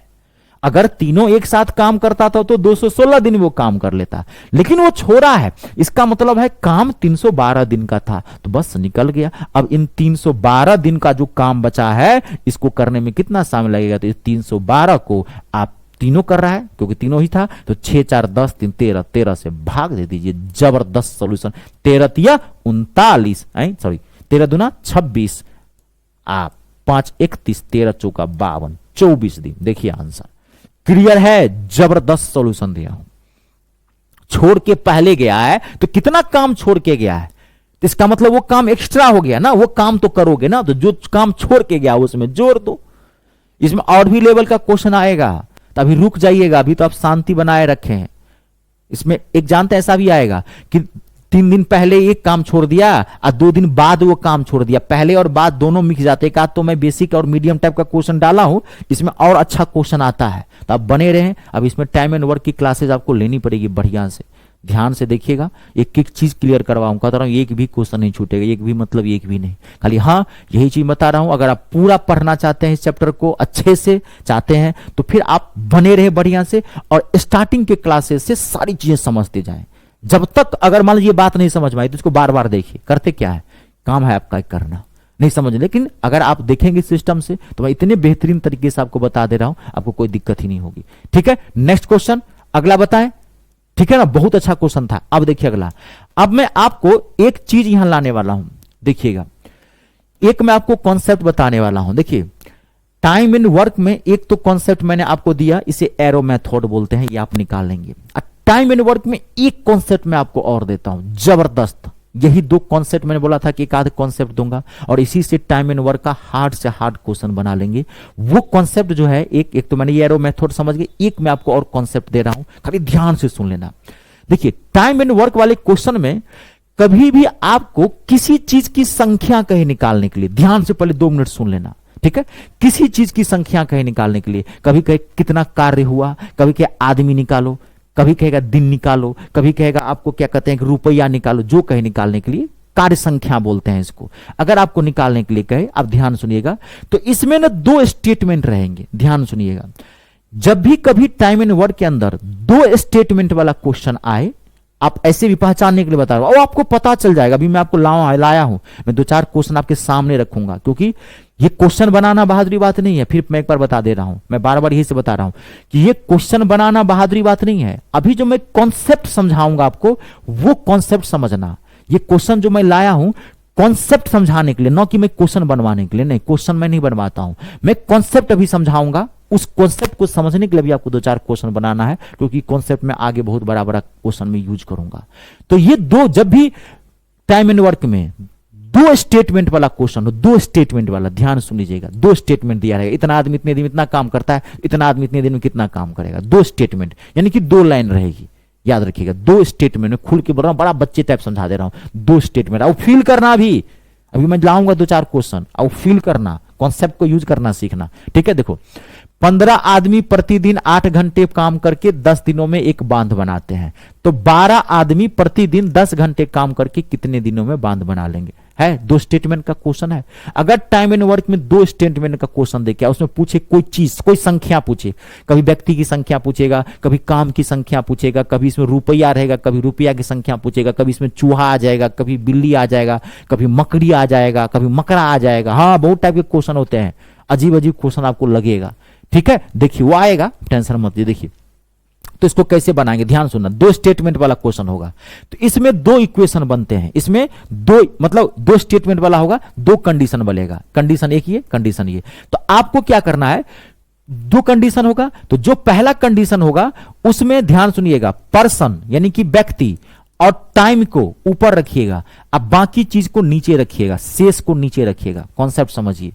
अगर तीनों एक साथ काम करता था तो 216 दिन वो काम कर लेता, लेकिन वो छोड़ा है, इसका मतलब है काम 312 दिन का था, तो बस निकल गया। अब इन 312 दिन का जो काम बचा है, इसको करने में कितना समय लगेगा? तो इस 312 को आप तीनों कर रहा है, क्योंकि तीनों ही था, तो 6 4 10 3 13, 13 से भाग दे दीजिए। जबरदस्त सॉल्यूशन। 13 तिया 39, सॉरी 13 दूना 26, 5 31, 13 चौका 52, 24 दिन। देखिए आंसर क्लियर है, जबरदस्त सॉल्यूशन दिया हूं। छोड़ के पहले गया है, तो कितना काम छोड़ के गया है? इसका मतलब वो काम एक्स्ट्रा हो गया ना, वो काम तो करोगे ना, तो जो काम छोड़ के गया उसमें जोड़ दो। इसमें और भी लेवल का क्वेश्चन आएगा, तो अभी रुक जाइएगा, अभी तो आप शांति बनाए रखे हैं। इसमें एक जानते ऐसा भी आएगा कि 3 दिन पहले एक काम छोड़ दिया और 2 दिन बाद वो काम छोड़ दिया, पहले और बाद दोनों मिक्स जाते। एक आध तो मैं बेसिक और मीडियम टाइप का क्वेश्चन डाला हूं, इसमें और अच्छा क्वेश्चन आता है, तो आप बने रहें। अब इसमें टाइम एंड वर्क की क्लासेस आपको लेनी पड़ेगी, बढ़िया से ध्यान से देखिएगा, एक एक चीज क्लियर करवाऊंगा। कहता रहा हूं एक भी क्वेश्चन नहीं छूटेगा, एक भी मतलब एक भी नहीं, खाली हाँ यही चीज बता रहा हूं। अगर आप पूरा पढ़ना चाहते हैं इस चैप्टर को अच्छे से चाहते हैं, तो फिर आप बने रहे बढ़िया से, और स्टार्टिंग के क्लासेस से सारी चीजें समझते जाएं। जब तक अगर मान लीजिए बात नहीं समझ में आई तो इसको बार बार देखिए। करते क्या है, काम है आपका करना, नहीं समझ, लेकिन अगर आप देखेंगे सिस्टम से, तो मैं इतने बेहतरीन तरीके से आपको बता दे रहा हूं, आपको कोई दिक्कत ही नहीं होगी। ठीक है, नेक्स्ट क्वेश्चन अगला बताएं। ठीक है ना, बहुत अच्छा क्वेश्चन था। अब देखिए अगला, अब मैं आपको एक चीज यहां लाने वाला हूं, देखिएगा, एक मैं आपको कॉन्सेप्ट बताने वाला हूं। देखिए टाइम इन वर्क में एक तो कॉन्सेप्ट मैंने आपको दिया, इसे एरो मेथड बोलते हैं, ये आप निकाल लेंगे। टाइम इन वर्क में एक कॉन्सेप्ट मैं आपको और देता हूं, जबरदस्त। यही 2 कॉन्सेप्ट मैंने बोला था कि एक आध कॉन्सेप्ट दूंगा, और इसी से टाइम एंड वर्क का हार्ड से हार्ड क्वेश्चन बना लेंगे। वो कॉन्सेप्ट जो है, एक तो मैंने ये एरो मेथड समझ गए, एक मैं आपको और कॉन्सेप्ट दे रहा हूं, खाली ध्यान से सुन लेना। देखिए टाइम एंड वर्क वाले क्वेश्चन में कभी भी आपको किसी चीज की संख्या कहीं निकालने के लिए, ध्यान से पहले 2 मिनट सुन लेना, ठीक है। किसी चीज की संख्या कहीं निकालने के लिए, कभी कहे कितना कार्य हुआ, कभी कहे आदमी निकालो, कभी कहेगा दिन निकालो, कभी कहेगा आपको क्या कहते हैं कि रुपया निकालो, जो कहे निकालने के लिए कार्य संख्या बोलते हैं इसको। अगर आपको निकालने के लिए कहे, आप ध्यान सुनिएगा, तो इसमें ना 2 स्टेटमेंट रहेंगे, ध्यान सुनिएगा। जब भी कभी टाइम एंड वर्क के अंदर 2 स्टेटमेंट वाला क्वेश्चन आए, आप ऐसे भी पहचानने के लिए बता रहा हूं, और आपको पता चल जाएगा। अभी मैं आपको लाया हूं, मैं 2-4 क्वेश्चन आपके सामने रखूंगा, क्योंकि ये क्वेश्चन बनाना बहादुरी बात नहीं है। फिर मैं एक बार बता दे रहा हूं, मैं बार बार यही से बता रहा हूं कि ये क्वेश्चन बनाना बहादुरी बात नहीं है। अभी जो मैं कॉन्सेप्ट समझाऊंगा आपको, वो कॉन्सेप्ट समझना। ये क्वेश्चन जो मैं लाया हूं कॉन्सेप्ट समझाने के लिए, न कि मैं क्वेश्चन बनवाने के लिए, नहीं, क्वेश्चन मैं नहीं बनवाता हूं, मैं कॉन्सेप्ट अभी समझाऊंगा। उस कॉन्सेप्ट को समझने के लिए भी आपको 2-4 क्वेश्चन बनाना है, क्योंकि कॉन्सेप्ट में आगे बहुत बड़ा बड़ा क्वेश्चन में यूज करूंगा। तो ये 2, जब भी टाइम एंड वर्क में दो स्टेटमेंट वाला क्वेश्चन हो, दो स्टेटमेंट वाला, ध्यान सुन लीजिएगा, दो स्टेटमेंट दिया रहेगा, इतना आदमी इतने दिन में इतना काम करता है, इतना आदमी इतने दिन में कितना काम करेगा, दो स्टेटमेंट, यानी कि दो लाइन रहेगी, याद रखिएगा, दो स्टेटमेंट में खुल के बोल रहा हूं, बड़ा बच्चे टाइप समझा दे रहा हूं, दो स्टेटमेंट, अब फील करना भी, अभी मैं लाऊंगा दो चार क्वेश्चन, अब फील करना, कॉन्सेप्ट को यूज करना सीखना, ठीक है। देखो 15 आदमी प्रतिदिन 8 घंटे काम करके 10 दिनों में एक बांध बनाते हैं, तो 12 आदमी प्रतिदिन 10 घंटे काम करके कितने दिनों में बांध बना लेंगे, है दो स्टेटमेंट का क्वेश्चन है। अगर टाइम एंड वर्क में दो स्टेटमेंट का क्वेश्चन देखे, उसमें पूछे कोई चीज, कोई संख्या पूछे, कभी व्यक्ति की संख्या पूछेगा, कभी काम की संख्या पूछेगा, कभी इसमें रुपया रहेगा, कभी रुपया की संख्या पूछेगा, कभी इसमें चूहा आ जाएगा, कभी बिल्ली आ जाएगा, कभी मकड़ी आ जाएगा, कभी मकड़ा आ जाएगा, हाँ बहुत टाइप के क्वेश्चन होते हैं, अजीब अजीब क्वेश्चन आपको लगेगा, ठीक है। देखिए वो आएगा, टेंशन मत लीजिए। देखिए तो इसको कैसे बनाएंगे, ध्यान सुनना, दो स्टेटमेंट वाला क्वेश्चन होगा, तो इसमें दो इक्वेशन बनते हैं, इसमें दो मतलब दो स्टेटमेंट वाला होगा, दो कंडीशन बनेगा, कंडीशन एक ये, कंडीशन ये। तो आपको क्या करना है, दो कंडीशन होगा, तो जो पहला कंडीशन होगा उसमें ध्यान सुनिएगा, पर्सन यानी कि व्यक्ति और टाइम को ऊपर रखिएगा, अब बाकी चीज को नीचे रखिएगा, शेष को नीचे रखिएगा, कॉन्सेप्ट समझिए।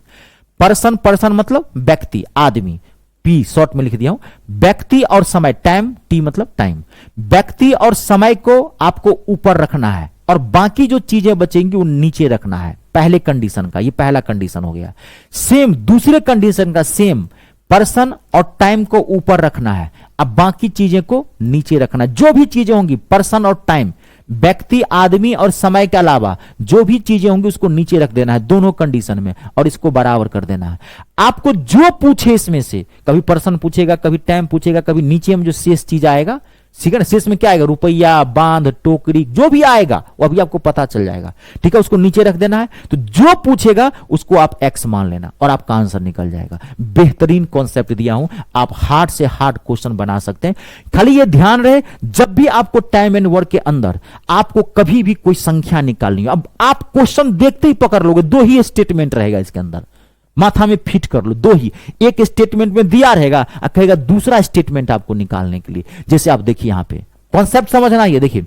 पर्सन, पर्सन मतलब व्यक्ति, आदमी, पी शॉर्ट में लिख दिया हूं, व्यक्ति और समय, टाइम, टी मतलब टाइम, व्यक्ति और समय को आपको ऊपर रखना है और बाकी जो चीजें बचेंगी वो नीचे रखना है, पहले कंडीशन का, ये पहला कंडीशन हो गया। सेम दूसरे कंडीशन का, सेम पर्सन और टाइम को ऊपर रखना है, अब बाकी चीजें को नीचे रखना है, जो भी चीजें होंगी पर्सन और टाइम, व्यक्ति, आदमी और समय के अलावा जो भी चीजें होंगी उसको नीचे रख देना है दोनों कंडीशन में, और इसको बराबर कर देना है। आपको जो पूछे इसमें से, कभी पर्सन पूछेगा, कभी टाइम पूछेगा, कभी नीचे में जो शेष चीज आएगा, ठीक है ना, शेष में क्या आएगा, रुपया, बांध, टोकरी, जो भी आएगा वो अभी आपको पता चल जाएगा, ठीक है, उसको नीचे रख देना है। तो जो पूछेगा उसको आप एक्स मान लेना और आपका आंसर निकल जाएगा। बेहतरीन कॉन्सेप्ट दिया हूं, आप हार्ड से हार्ड क्वेश्चन बना सकते हैं। खाली ये ध्यान रहे, जब भी आपको टाइम एंड वर्क के अंदर आपको कभी भी कोई संख्या निकालनी हो, अब आप क्वेश्चन देखते ही पकड़ लोगे, दो ही स्टेटमेंट रहेगा इसके अंदर, माथा में फिट कर लो, दो ही, एक स्टेटमेंट में दिया रहेगा और कहेगा दूसरा स्टेटमेंट आपको निकालने के लिए। जैसे आप देखिए यहां पे कॉन्सेप्ट समझना, ये देखिए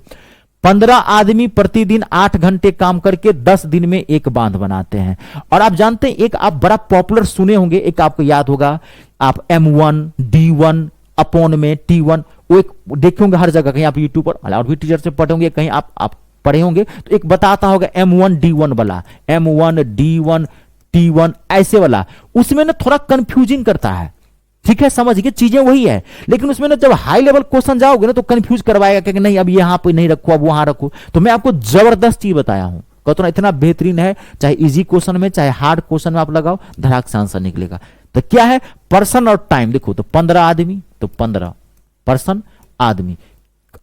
15 आदमी प्रतिदिन 8 घंटे काम करके 10 दिन में एक बांध बनाते हैं। और आप जानते हैं, एक आप बड़ा पॉपुलर सुने होंगे, एक आपको याद होगा, आप M1 D1 अपॉन में T1, वो एक देखे होंगे हर जगह, कहीं आप यूट्यूब पर और भी टीचर से पढ़े होंगे, कहीं आप पढ़े होंगे, तो एक बताता होगा M1 D1 वाला, M1 D1 T1 ऐसे वाला, उसमें ना थोड़ा कंफ्यूजिंग करता है, ठीक है, समझिए चीजें वही है, लेकिन उसमें ना जब हाई लेवल क्वेश्चन जाओगे ना तो कंफ्यूज करवाएगा कि नहीं अब यहां पे नहीं रखो, अब वहां रखो। तो मैं आपको जबरदस्त चीज बताया हूं, कहता हूं इतना बेहतरीन है, चाहे इजी क्वेश्चन में चाहे हार्ड क्वेश्चन में आप लगाओ, धड़ाक से आंसर निकलेगा। तो क्या है, पर्सन और टाइम, देखो तो 15 आदमी, तो 15 पर्सन, आदमी,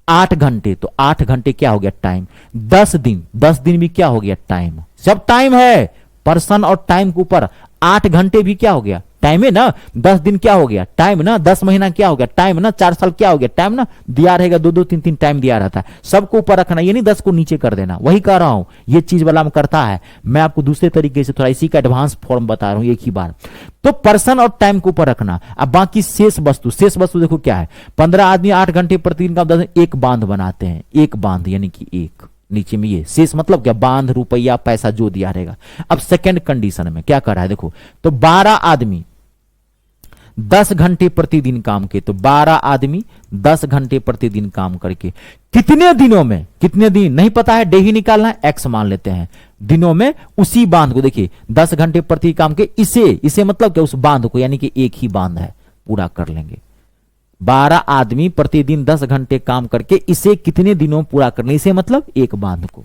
8 घंटे, तो 8 घंटे क्या हो गया टाइम, 10 दिन, 10 दिन भी क्या हो गया टाइम, सब टाइम है, पर्सन और टाइम के ऊपर 8 घंटे भी क्या हो गया टाइम है ना, 10 दिन क्या हो गया टाइम ना, 10 महीना क्या हो गया टाइम ना, 4 साल क्या हो गया टाइम ना, दिया रहेगा 2-2 3-3 टाइम दिया रहता है, सबको ऊपर रखना, ये नहीं 10 को नीचे कर देना, वही कह रहा हूं, ये चीज वाला करता है, मैं आपको दूसरे तरीके से थोड़ा इसी का एडवांस फॉर्म बता रहा हूं एक ही बार। तो पर्सन और टाइम को ऊपर रखना, अब बाकी शेष वस्तु, शेष वस्तु देखो क्या है, 15 आदमी 8 घंटे प्रतिदिन का 10 एक बांध बनाते हैं, एक बांध यानी कि एक, नीचे में ये शेष मतलब क्या, बांध, रुपया, पैसा जो दिया रहेगा। अब सेकंड कंडीशन में क्या कर रहा है देखो, तो 12 आदमी 10 घंटे प्रतिदिन काम के, तो 12 आदमी 10 घंटे प्रतिदिन काम करके कितने दिनों में, कितने दिन नहीं पता है, डे ही निकालना है, एक्स मान लेते हैं, दिनों में उसी बांध को, देखिए 10 घंटे प्रति काम के, इसे मतलब क्या, उस बांध को, यानी कि एक ही बांध है, पूरा कर लेंगे। 12 आदमी प्रतिदिन 10 घंटे काम करके इसे कितने दिनों पूरा करने, इसे मतलब एक बांध को।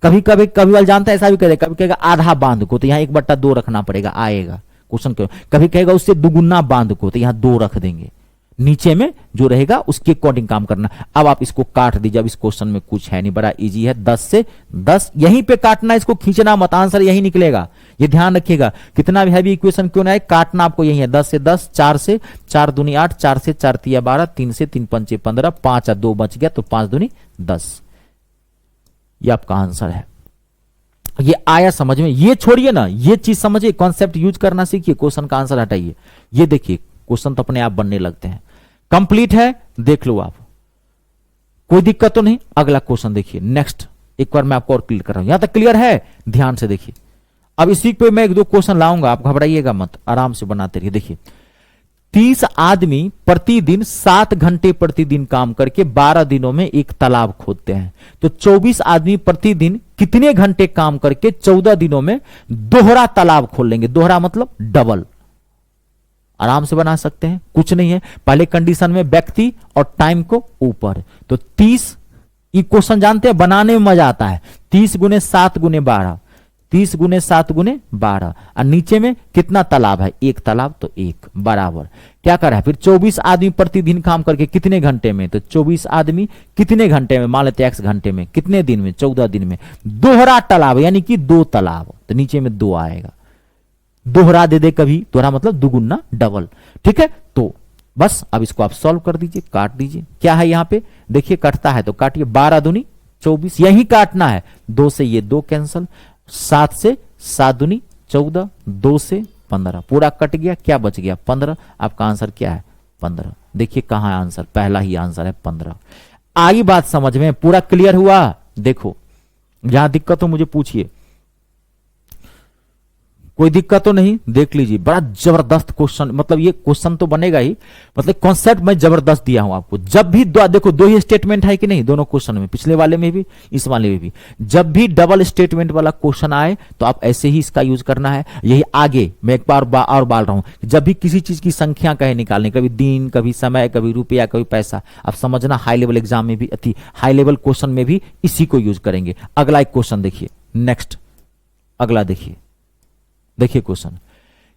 कभी कभी वाल जानता है ऐसा भी करेगा, कभी कहेगा आधा बांध को, तो यहां 1/2 रखना पड़ेगा, आएगा क्वेश्चन क्यों, कभी कहेगा उससे दुगुना बांध को, तो यहां 2 रख देंगे, नीचे में जो रहेगा उसके अकॉर्डिंग काम करना। अब आप इसको काट दीजिए, अब इस क्वेश्चन में कुछ है नहीं, बड़ा इजी है, 10 से 10 यहीं पे काटना, इसको खींचना मत, आंसर यही निकलेगा, ये ध्यान रखिएगा, कितना भी हैवी इक्वेशन क्यों ना है, काटना आपको यही है, 10 से 10, 4 से 4 दूनी 8, 4 से 4 तिया 12, 3 से 3 पंचे 15, 5 और 2 बच गया, तो 5 दूनी 10, ये आपका आंसर है। ये आया समझ में, ये छोड़िए ना, ये चीज समझिए, कॉन्सेप्ट यूज करना सीखिए, क्वेश्चन का आंसर हटाइए, ये देखिए क्वेश्चन तो अपने आप बनने लगते हैं। कंप्लीट है, देख लो आप, कोई दिक्कत तो नहीं। अगला क्वेश्चन देखिए, नेक्स्ट एक बार मैं आपको और क्लियर कर रहा हूं, यहां तक क्लियर है? ध्यान से देखिए। अब इसी पे मैं एक दो क्वेश्चन लाऊंगा, आप घबराइएगा मत, आराम से बनाते रहिए। देखिए 30 आदमी प्रतिदिन 7 घंटे प्रतिदिन काम करके 12 दिनों में एक तालाब खोदते हैं, तो 24 आदमी प्रतिदिन कितने घंटे काम करके 14 दिनों में दोहरा तालाब खोल लेंगे? दोहरा मतलब डबल। आराम से बना सकते हैं, कुछ नहीं है। पहले कंडीशन में व्यक्ति और टाइम को ऊपर, तो 30, ये क्वेश्चन जानते हैं बनाने में मजा आता है। 30 गुने 7 गुने 12, 30 गुने 7 गुने 12, और नीचे में कितना तालाब है? एक तालाब, तो एक बराबर क्या कर रहा है फिर? 24 आदमी प्रतिदिन काम करके कितने घंटे में? तो 24 आदमी कितने घंटे में? मान लेते हैं x घंटे में, कितने दिन में? 14 दिन में। दोहरा तालाब यानी कि 2 तालाब, तो नीचे में 2 आएगा। दोहरा दे दे कभी, दोहरा मतलब दुगुना, डबल, ठीक है। तो बस अब इसको आप सॉल्व कर दीजिए, काट दीजिए। क्या है यहां पे? देखिए कटता है तो काटिए, 12 दूनी 24, यही काटना है। 2 से ये 2 कैंसल, 7 से 7 दूनी 14, 2 से 15, पूरा कट गया, क्या बच गया? 15। आपका आंसर क्या है? 15। देखिए कहां है आंसर? पहला ही आंसर है 15। आई बात समझ में? पूरा क्लियर हुआ? देखो जहां दिक्कत हो मुझे पूछिए, कोई दिक्कत तो नहीं? देख लीजिए, बड़ा जबरदस्त क्वेश्चन, मतलब ये क्वेश्चन तो बनेगा ही, मतलब कॉन्सेप्ट मैं जबरदस्त दिया हूं आपको। जब भी देखो 2 ही स्टेटमेंट है कि नहीं दोनों क्वेश्चन में, पिछले वाले में भी इस वाले में भी। जब भी डबल स्टेटमेंट वाला क्वेश्चन आए तो आप ऐसे ही इसका यूज करना है। यही आगे मैं एक बार और बाल रहा हूं, जब भी किसी चीज की संख्या कहे निकालने, कभी दिन, कभी समय, कभी रुपया, कभी पैसा, आप समझना हाई लेवल एग्जाम में भी, अति हाई लेवल क्वेश्चन में भी इसी को यूज करेंगे। अगला एक क्वेश्चन देखिए, नेक्स्ट अगला देखिए। देखिए क्वेश्चन,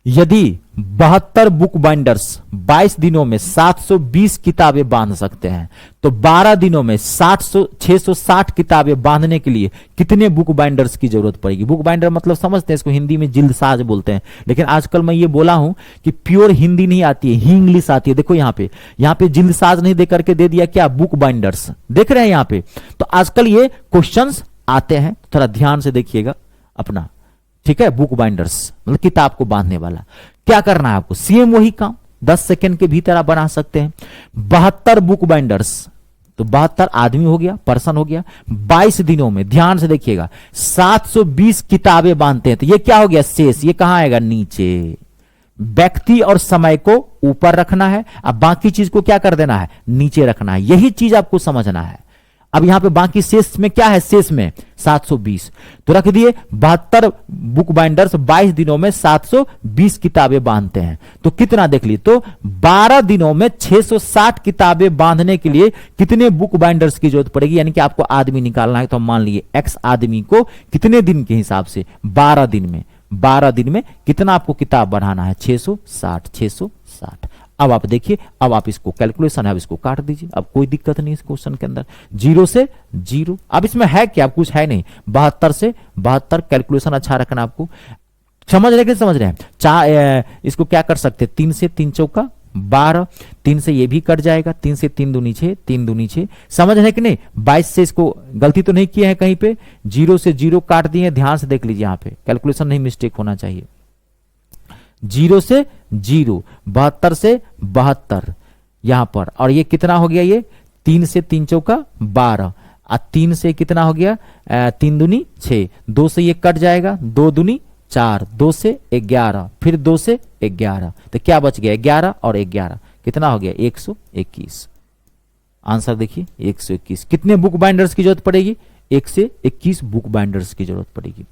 यदि 72 बुक बाइंडर्स 22 दिनों में 720 किताबें बांध सकते हैं, तो 12 दिनों में 660 किताबें बांधने के लिए कितने बुक बाइंडर्स की जरूरत पड़ेगी? बुक बाइंडर मतलब समझते हैं इसको, हिंदी में जिल्दसाज बोलते हैं, लेकिन आजकल मैं ये बोला हूं कि प्योर हिंदी नहीं आती है, ही इंग्लिश आती है। देखो यहाँ पे जिल्दसाज नहीं दे करके दे दिया क्या? बुक बाइंडर्स, देख रहे हैं यहाँ पे। तो आजकल ये क्वेश्चंस आते हैं, थोड़ा ध्यान से देखिएगा अपना, ठीक है। बुक बाइंडर्स मतलब किताब को बांधने वाला। क्या करना है आपको? सेम वही काम 10 सेकंड के भीतर आप बना सकते हैं। 72 बुक बाइंडर्स, तो 72 आदमी हो गया, पर्सन हो गया। 22 दिनों में, ध्यान से देखिएगा, 720 किताबें बांधते हैं, तो ये क्या हो गया? शेष। ये कहां आएगा? नीचे। व्यक्ति और समय को ऊपर रखना है, अब बाकी चीज को क्या कर देना है? नीचे रखना है। यही चीज आपको समझना है। अब यहां पे बाकी शेष में क्या है? शेष में 720, तो रख दिए। 72 बुक बाइंडर्स 22 दिनों में 720 किताबें बांधते हैं, तो कितना देख ली? तो 12 दिनों में 660 किताबें बांधने के लिए कितने बुक बाइंडर्स की जरूरत पड़ेगी? यानी कि आपको आदमी निकालना है, तो हम मान लिए x आदमी को कितने दिन के हिसाब से? 12 दिन में। 12 दिन में कितना आपको किताब बढ़ाना है? 660, 660। अब आप देखिए, अब आप इसको कैलकुलेशन है, अब इसको काट दीजिए, अब कोई दिक्कत नहीं इस क्वेश्चन के अंदर। 0 से 0, अब इसमें है क्या? कुछ है नहीं। 72 से 72, कैलकुलेशन अच्छा रखना आपको। समझ रहे कि समझ रहे हैं? इसको क्या कर सकते हैं? 3 से 3 चौका 12, 3 से ये भी कट जाएगा, 3 से 3 दूनी 6, 3 दूनी 6। समझ रहे कि नहीं? 22 से इसको गलती तो नहीं किया है कहीं पे? 0 से 0 काट दिए, ध्यान से देख लीजिए, यहाँ पे कैलकुलेशन नहीं मिस्टेक होना चाहिए। 0 से 0, 72 से 72 यहां पर, और ये कितना हो गया? ये 3 से 3 चौका 12, और 3 से कितना हो गया? 3 दूनी 6, 2 से ये कट जाएगा, 2 दूनी 4, 2 से 11, फिर 2 से 11, तो क्या बच गया? 11 और 11 कितना हो गया? 121। आंसर देखिए 121। कितने बुक बाइंडर्स की जरूरत पड़ेगी? 1 से 21 बुक बाइंडर्स की जरूरत पड़ेगी।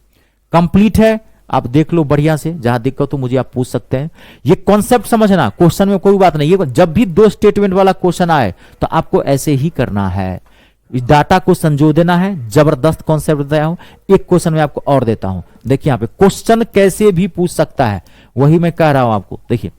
कंप्लीट है, आप देख लो बढ़िया से, जहां दिक्कत हो मुझे आप पूछ सकते हैं। ये कॉन्सेप्ट समझना, क्वेश्चन में कोई बात नहीं। ये जब भी 2 स्टेटमेंट वाला क्वेश्चन आए तो आपको ऐसे ही करना है, इस डाटा को संजो देना है। जबरदस्त कॉन्सेप्ट बताया हूं। एक क्वेश्चन में आपको और देता हूं, देखिए यहां पे क्वेश्चन कैसे भी पूछ सकता है, वही मैं कह रहा हूं आपको। देखिए,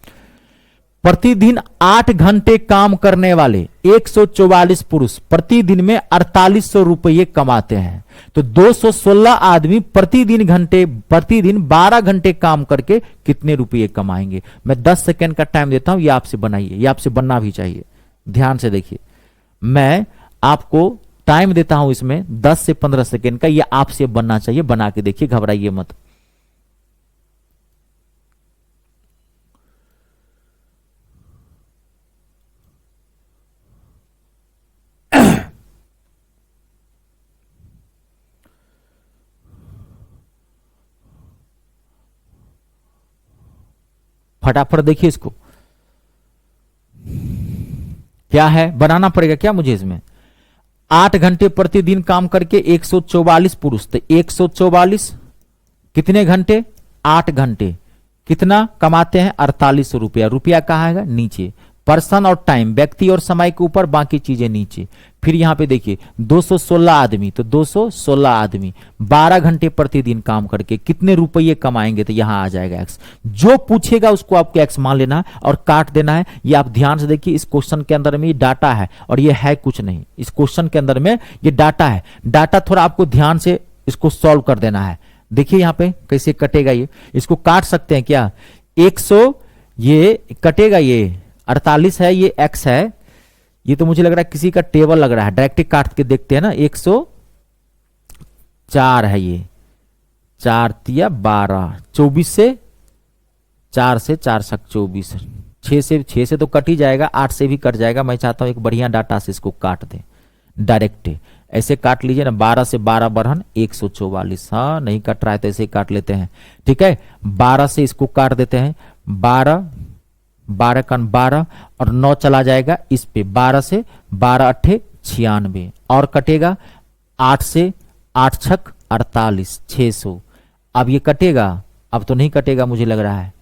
प्रतिदिन 8 घंटे काम करने वाले 144 पुरुष प्रतिदिन में 4800 रुपये कमाते हैं, तो 216 आदमी प्रतिदिन 12 घंटे काम करके कितने रुपये कमाएंगे? मैं 10 सेकंड का टाइम देता हूं, ये आपसे बनाइए, ये आपसे बनना भी चाहिए। ध्यान से देखिए, मैं आपको टाइम देता हूं इसमें 10 से 15 सेकंड का, ये आपसे बनना चाहिए। बना के देखिए, घबराइए मत। फटाफट देखिए इसको, क्या है, बनाना पड़ेगा क्या मुझे इसमें। 8 घंटे प्रतिदिन काम करके 144 पुरुष, तो 144 कितने घंटे, 8 घंटे, कितना कमाते हैं 48 रुपया। रुपया कहाँ आएगा, नीचे। पर्सन और टाइम, व्यक्ति और समय के ऊपर, बाकी चीजें नीचे। फिर यहां पे देखिए 216 आदमी, तो 216 आदमी 12 घंटे प्रतिदिन काम करके कितने रुपये कमाएंगे, तो यहां आ जाएगा एक्स। जो पूछेगा उसको आपको एक्स मान लेना है और काट देना है। ये आप ध्यान से देखिए, इस क्वेश्चन के अंदर में ये डाटा है और ये है कुछ नहीं। इस क्वेश्चन के अंदर में ये डाटा है, डाटा थोड़ा आपको ध्यान से इसको सॉल्व कर देना है। देखिए यहां पे कैसे कटेगा, ये इसको काट सकते हैं क्या, 100 ये कटेगा, ये 48 है, ये x है, ये तो मुझे लग रहा है किसी का टेबल लग रहा है, डायरेक्ट काट के देखते हैं ना। 104 है, ये 4 तिया 12, 24 से 4 से 4 सक 24, 6 से तो कट ही जाएगा, 8 से भी कट जाएगा। मैं चाहता हूं एक बढ़िया डाटा से इसको काट दें, डायरेक्ट ऐसे काट लीजिए ना। 12 से 12 बढ़न 144, हाँ नहीं कट रहा है तो ऐसे ही काट लेते हैं, ठीक है। 12 से इसको काट देते हैं, 12 12 का 12 और 9 चला जाएगा इस पे, 12 से 12 अट्ठे 96 और कटेगा 8 से 8 छक 48, 600। अब ये कटेगा, अब तो नहीं कटेगा मुझे लग रहा है,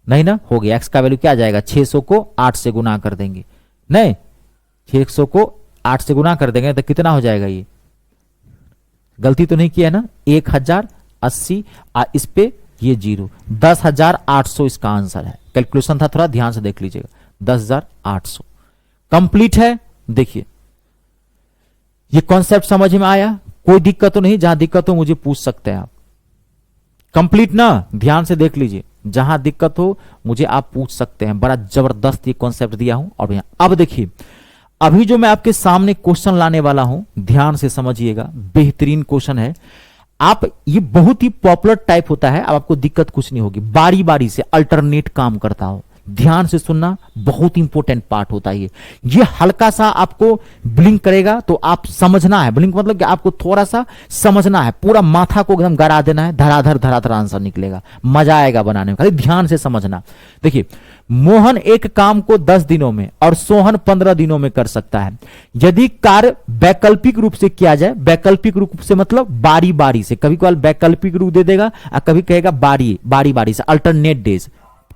नहीं ना, हो गया। एक्स का वैल्यू क्या आ जाएगा, 600 को 8 से गुना कर देंगे, नहीं 600 को 8 से गुना कर देंगे तो कितना हो जाएगा, ये गलती तो नहीं किया है ना, 1080 इस पे ये 0, 10,800 इसका आंसर है। कैलकुलेशन था, थोड़ा ध्यान से देख लीजिएगा, 10,800 कंप्लीट है। देखिए ये कॉन्सेप्ट समझ में आया, कोई दिक्कत तो नहीं, जहां दिक्कत हो मुझे पूछ सकते हैं आप। कंप्लीट ना, ध्यान से देख लीजिए, जहां दिक्कत हो मुझे आप पूछ सकते हैं। बड़ा जबरदस्त ये कॉन्सेप्ट दिया हूं। और अब देखिए, अभी जो मैं आपके सामने क्वेश्चन लाने वाला हूं, ध्यान से समझिएगा, बेहतरीन क्वेश्चन है। आप ये बहुत ही पॉपुलर टाइप होता है, अब आपको दिक्कत कुछ नहीं होगी, बारी बारी से अल्टरनेट काम करता हो। ध्यान से सुनना, बहुत इंपॉर्टेंट पार्ट होता है ये हल्का सा आपको ब्लिंक करेगा तो आप समझना है। ब्लिंक मतलब कि आपको थोड़ा सा समझना है, पूरा माथा को एकदम गड़ा देना है, धराधर आंसर निकलेगा, मजा आएगा बनाने में, खाली ध्यान से समझना। देखिए, मोहन एक काम को 10 दिनों में और सोहन 15 दिनों में कर सकता है। यदि कार्य वैकल्पिक रूप से किया जाए, वैकल्पिक रूप से मतलब बारी बारी से, कभी कभार वैकल्पिक रूप दे देगा और कभी कहेगा बारी बारी से, अल्टरनेट डेज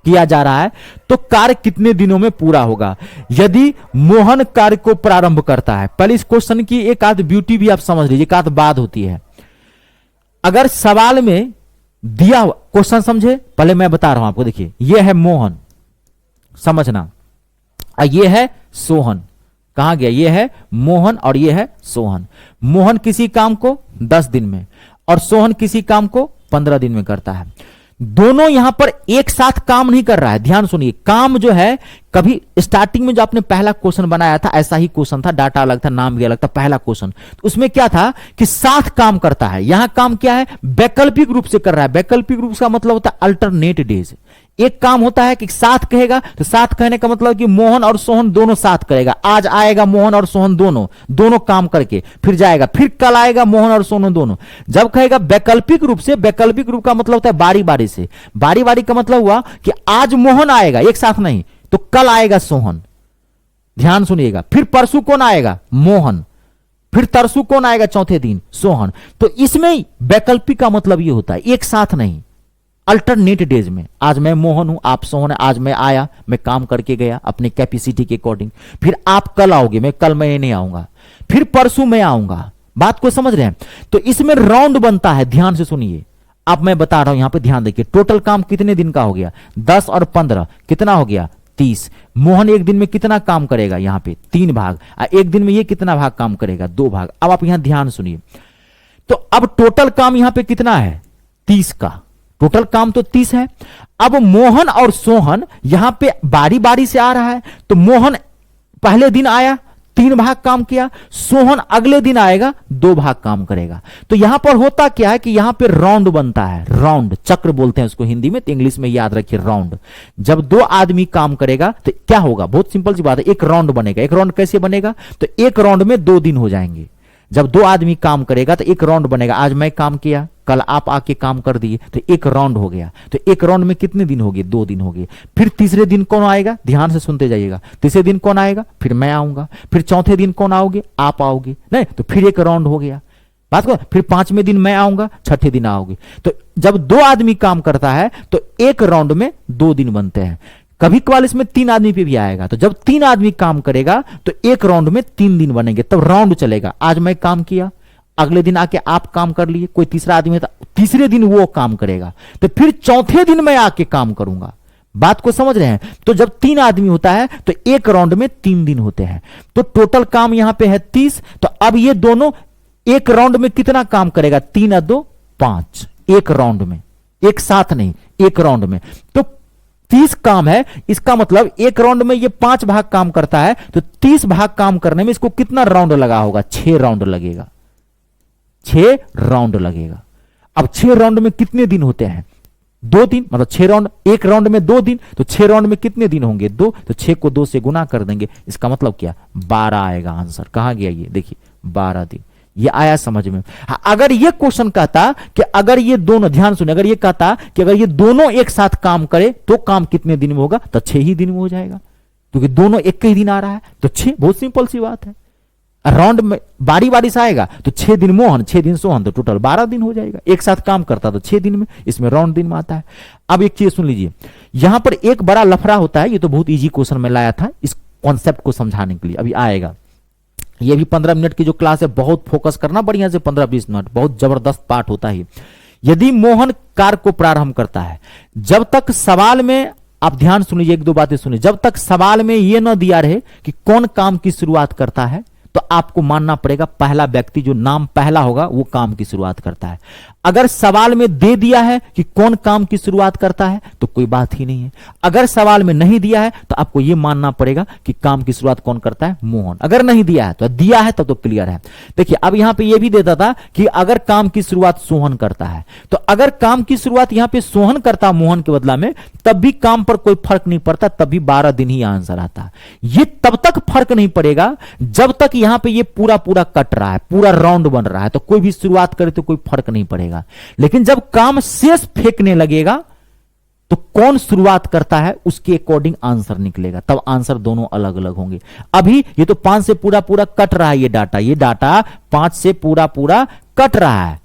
किया जा रहा है, तो कार्य कितने दिनों में पूरा होगा। यदि मोहन कार्य को प्रारंभ करता है, पहले इस क्वेश्चन की एक आध ब्यूटी भी आप समझ लीजिए, एक आध बात होती है। अगर सवाल में दिया क्वेश्चन समझे, पहले मैं बता रहा हूं आपको, देखिए यह है मोहन, समझना, यह है सोहन, कहां गया, यह है मोहन और यह है सोहन। मोहन किसी काम को 10 दिन में और सोहन किसी काम को 15 दिन में करता है। दोनों यहां पर एक साथ काम नहीं कर रहा है, ध्यान सुनिए। काम जो है, कभी स्टार्टिंग में जो आपने पहला क्वेश्चन बनाया था, ऐसा ही क्वेश्चन था, डाटा अलग था, नाम भी अलग था, पहला क्वेश्चन, तो उसमें क्या था कि साथ काम करता है। यहां काम क्या है, वैकल्पिक रूप से कर रहा है। वैकल्पिक रूप का मतलब होता है अल्टरनेट डेज। एक काम होता है कि साथ कहेगा, तो साथ कहने का मतलब कि मोहन और सोहन दोनों साथ करेगा। आज आएगा मोहन और सोहन दोनों काम करके फिर जाएगा, फिर कल आएगा मोहन और सोहन दोनों। जब कहेगा वैकल्पिक रूप से, वैकल्पिक रूप का मतलब होता है बारी बारी से। बारी बारी का मतलब हुआ कि आज मोहन आएगा, एक साथ नहीं, तो कल आएगा सोहन, ध्यान सुनिएगा। फिर परसों कौन आएगा, मोहन, फिर तरसों कौन आएगा, चौथे दिन सोहन। तो इसमें वैकल्पिक का मतलब यह होता है एक साथ नहीं, अल्टरनेट डेज में। आज मैं मोहन हूं, आप सोहन है, आज मैं आया, मैं काम करके गया अपनी कैपेसिटी के अकॉर्डिंग, फिर आप कल आओगे, मैं नहीं आऊंगा, फिर परसों मैं आऊंगा। बात को समझ रहे हैं? तो इसमें राउंड बनता है, ध्यान से सुनिए। अब मैं बता रहा हूं, यहां पे ध्यान देखिए, टोटल काम कितने दिन का हो गया, 10 और 15 कितना हो गया, 30। मोहन एक दिन में कितना काम करेगा, यहां पे 3 भाग, एक दिन में ये कितना भाग काम करेगा, 2 भाग। अब आप यहां ध्यान सुनिए, तो अब टोटल काम यहां पे कितना है, 30 का, टोटल काम तो 30 है। अब मोहन और सोहन यहां पे बारी बारी से आ रहा है, तो मोहन पहले दिन आया, 3 भाग काम किया, सोहन अगले दिन आएगा, 2 भाग काम करेगा। तो यहां पर होता क्या है कि यहां पे राउंड बनता है, राउंड चक्र बोलते हैं उसको हिंदी में, तो इंग्लिश में याद रखिए राउंड। जब 2 आदमी काम करेगा तो क्या होगा, बहुत सिंपल सी बात है, एक राउंड बनेगा। एक राउंड कैसे बनेगा, तो एक राउंड में 2 दिन हो जाएंगे। जब 2 आदमी काम करेगा तो एक राउंड बनेगा, आज मैं काम किया, कल आप आके काम कर दिए तो एक राउंड हो गया। तो एक राउंड में कितने दिन हो गए? 2 दिन हो गए। फिर तीसरे दिन कौन आएगा? ध्यान से सुनते जाइएगा। तीसरे दिन कौन आएगा? फिर मैं आऊंगा। फिर चौथे दिन कौन आओगे? आप आओगे। नहीं तो फिर एक राउंड हो गया। बात को फिर 5वें दिन मैं आऊंगा, छठे दिन आओगे। तो जब 2 आदमी काम करता है तो एक राउंड में 2 दिन बनते हैं। कभी कभार इसमें 3 आदमी पे भी आएगा। तो जब 3 आदमी काम करेगा तो एक राउंड में 3 दिन बनेंगे, तब राउंड चलेगा। आज मैं काम किया, अगले दिन आके आप काम कर लिए, कोई तीसरा आदमी था, तीसरे दिन वो काम करेगा, तो फिर चौथे दिन मैं आके काम करूंगा। बात को समझ रहे हैं? तो जब 3 आदमी होता है तो एक राउंड में 3 दिन होते हैं। तो टोटल काम यहां पे है 30। तो अब ये दोनों एक राउंड में कितना काम करेगा? 3 और 2 5, एक राउंड में, एक साथ नहीं, एक राउंड में। तो 30 काम है। इसका मतलब एक राउंड में ये 5 भाग काम करता है, तो 30 भाग काम करने में इसको कितना राउंड लगा होगा? 6 राउंड लगेगा। 6 राउंड लगेगा। अब 6 राउंड में कितने दिन होते हैं? 2 दिन, मतलब 6 राउंड, एक राउंड में 2 दिन, तो 6 राउंड में कितने दिन होंगे? 2। तो 6 को 2 से गुना कर देंगे। इसका मतलब क्या? 12 आएगा आंसर। कहां गया ये? देखिए 12 दिन। ये आया समझ में? अगर ये क्वेश्चन कहता कि अगर ये दोनों, ध्यान सुने, अगर ये कहता कि अगर ये दोनों एक साथ काम करे तो काम कितने दिन में होगा, तो 6 ही दिन में हो जाएगा, क्योंकि दोनों एक ही दिन आ रहा है। तो 6, बहुत सिंपल सी बात है। राउंड में बारी बारी से आएगा तो 6 दिन मोहन, 6 दिन सोहन, तो टोटल 12 दिन हो जाएगा। एक साथ काम करता तो 6 दिन में, इसमें राउंड दिन में आता है। अब एक चीज सुन लीजिए, यहां पर एक बड़ा लफड़ा होता है। ये तो बहुत इजी क्वेश्चन में लाया था इस कॉन्सेप्ट को समझाने के लिए। अभी आएगा ये भी 15 मिनट की जो क्लास है, बहुत फोकस करना बढ़िया से, 15-20 मिनट, बहुत जबरदस्त पाठ होता है। यदि मोहन कार को प्रारंभ करता है, जब तक सवाल में, आप ध्यान सुनिए, 1-2 बातें सुनिए, जब तक सवाल में यह न दिया रहे कि कौन काम की शुरुआत करता है, तो आपको मानना पड़ेगा पहला व्यक्ति जो नाम पहला होगा वो काम की शुरुआत करता है। अगर सवाल में दे दिया है कि कौन काम की शुरुआत करता है तो कोई बात ही नहीं है। अगर सवाल में नहीं दिया है तो आपको यह मानना पड़ेगा कि काम की शुरुआत कौन करता है? मोहन। अगर नहीं दिया है तो, दिया है तब तो क्लियर है। देखिए अब यहां पे यह भी देता था कि अगर काम की शुरुआत सोहन करता है, तो अगर काम की शुरुआत यहां पे सोहन करता मोहन के बदला में, तब भी काम पर कोई फर्क नहीं पड़ता, तब भी 12 दिन ही आंसर आता। ये तब तक फर्क नहीं पड़ेगा जब तक यहां पे ये पूरा पूरा कट रहा है, पूरा राउंड बन रहा है, तो कोई भी शुरुआत करे तो कोई फर्क नहीं पड़ेगा। लेकिन जब काम शेष फेंकने लगेगा तो कौन शुरुआत करता है उसके अकॉर्डिंग आंसर निकलेगा, तब आंसर दोनों अलग अलग होंगे। अभी ये तो 5 से पूरा पूरा कट रहा है, ये डाटा 5 से पूरा पूरा कट रहा है।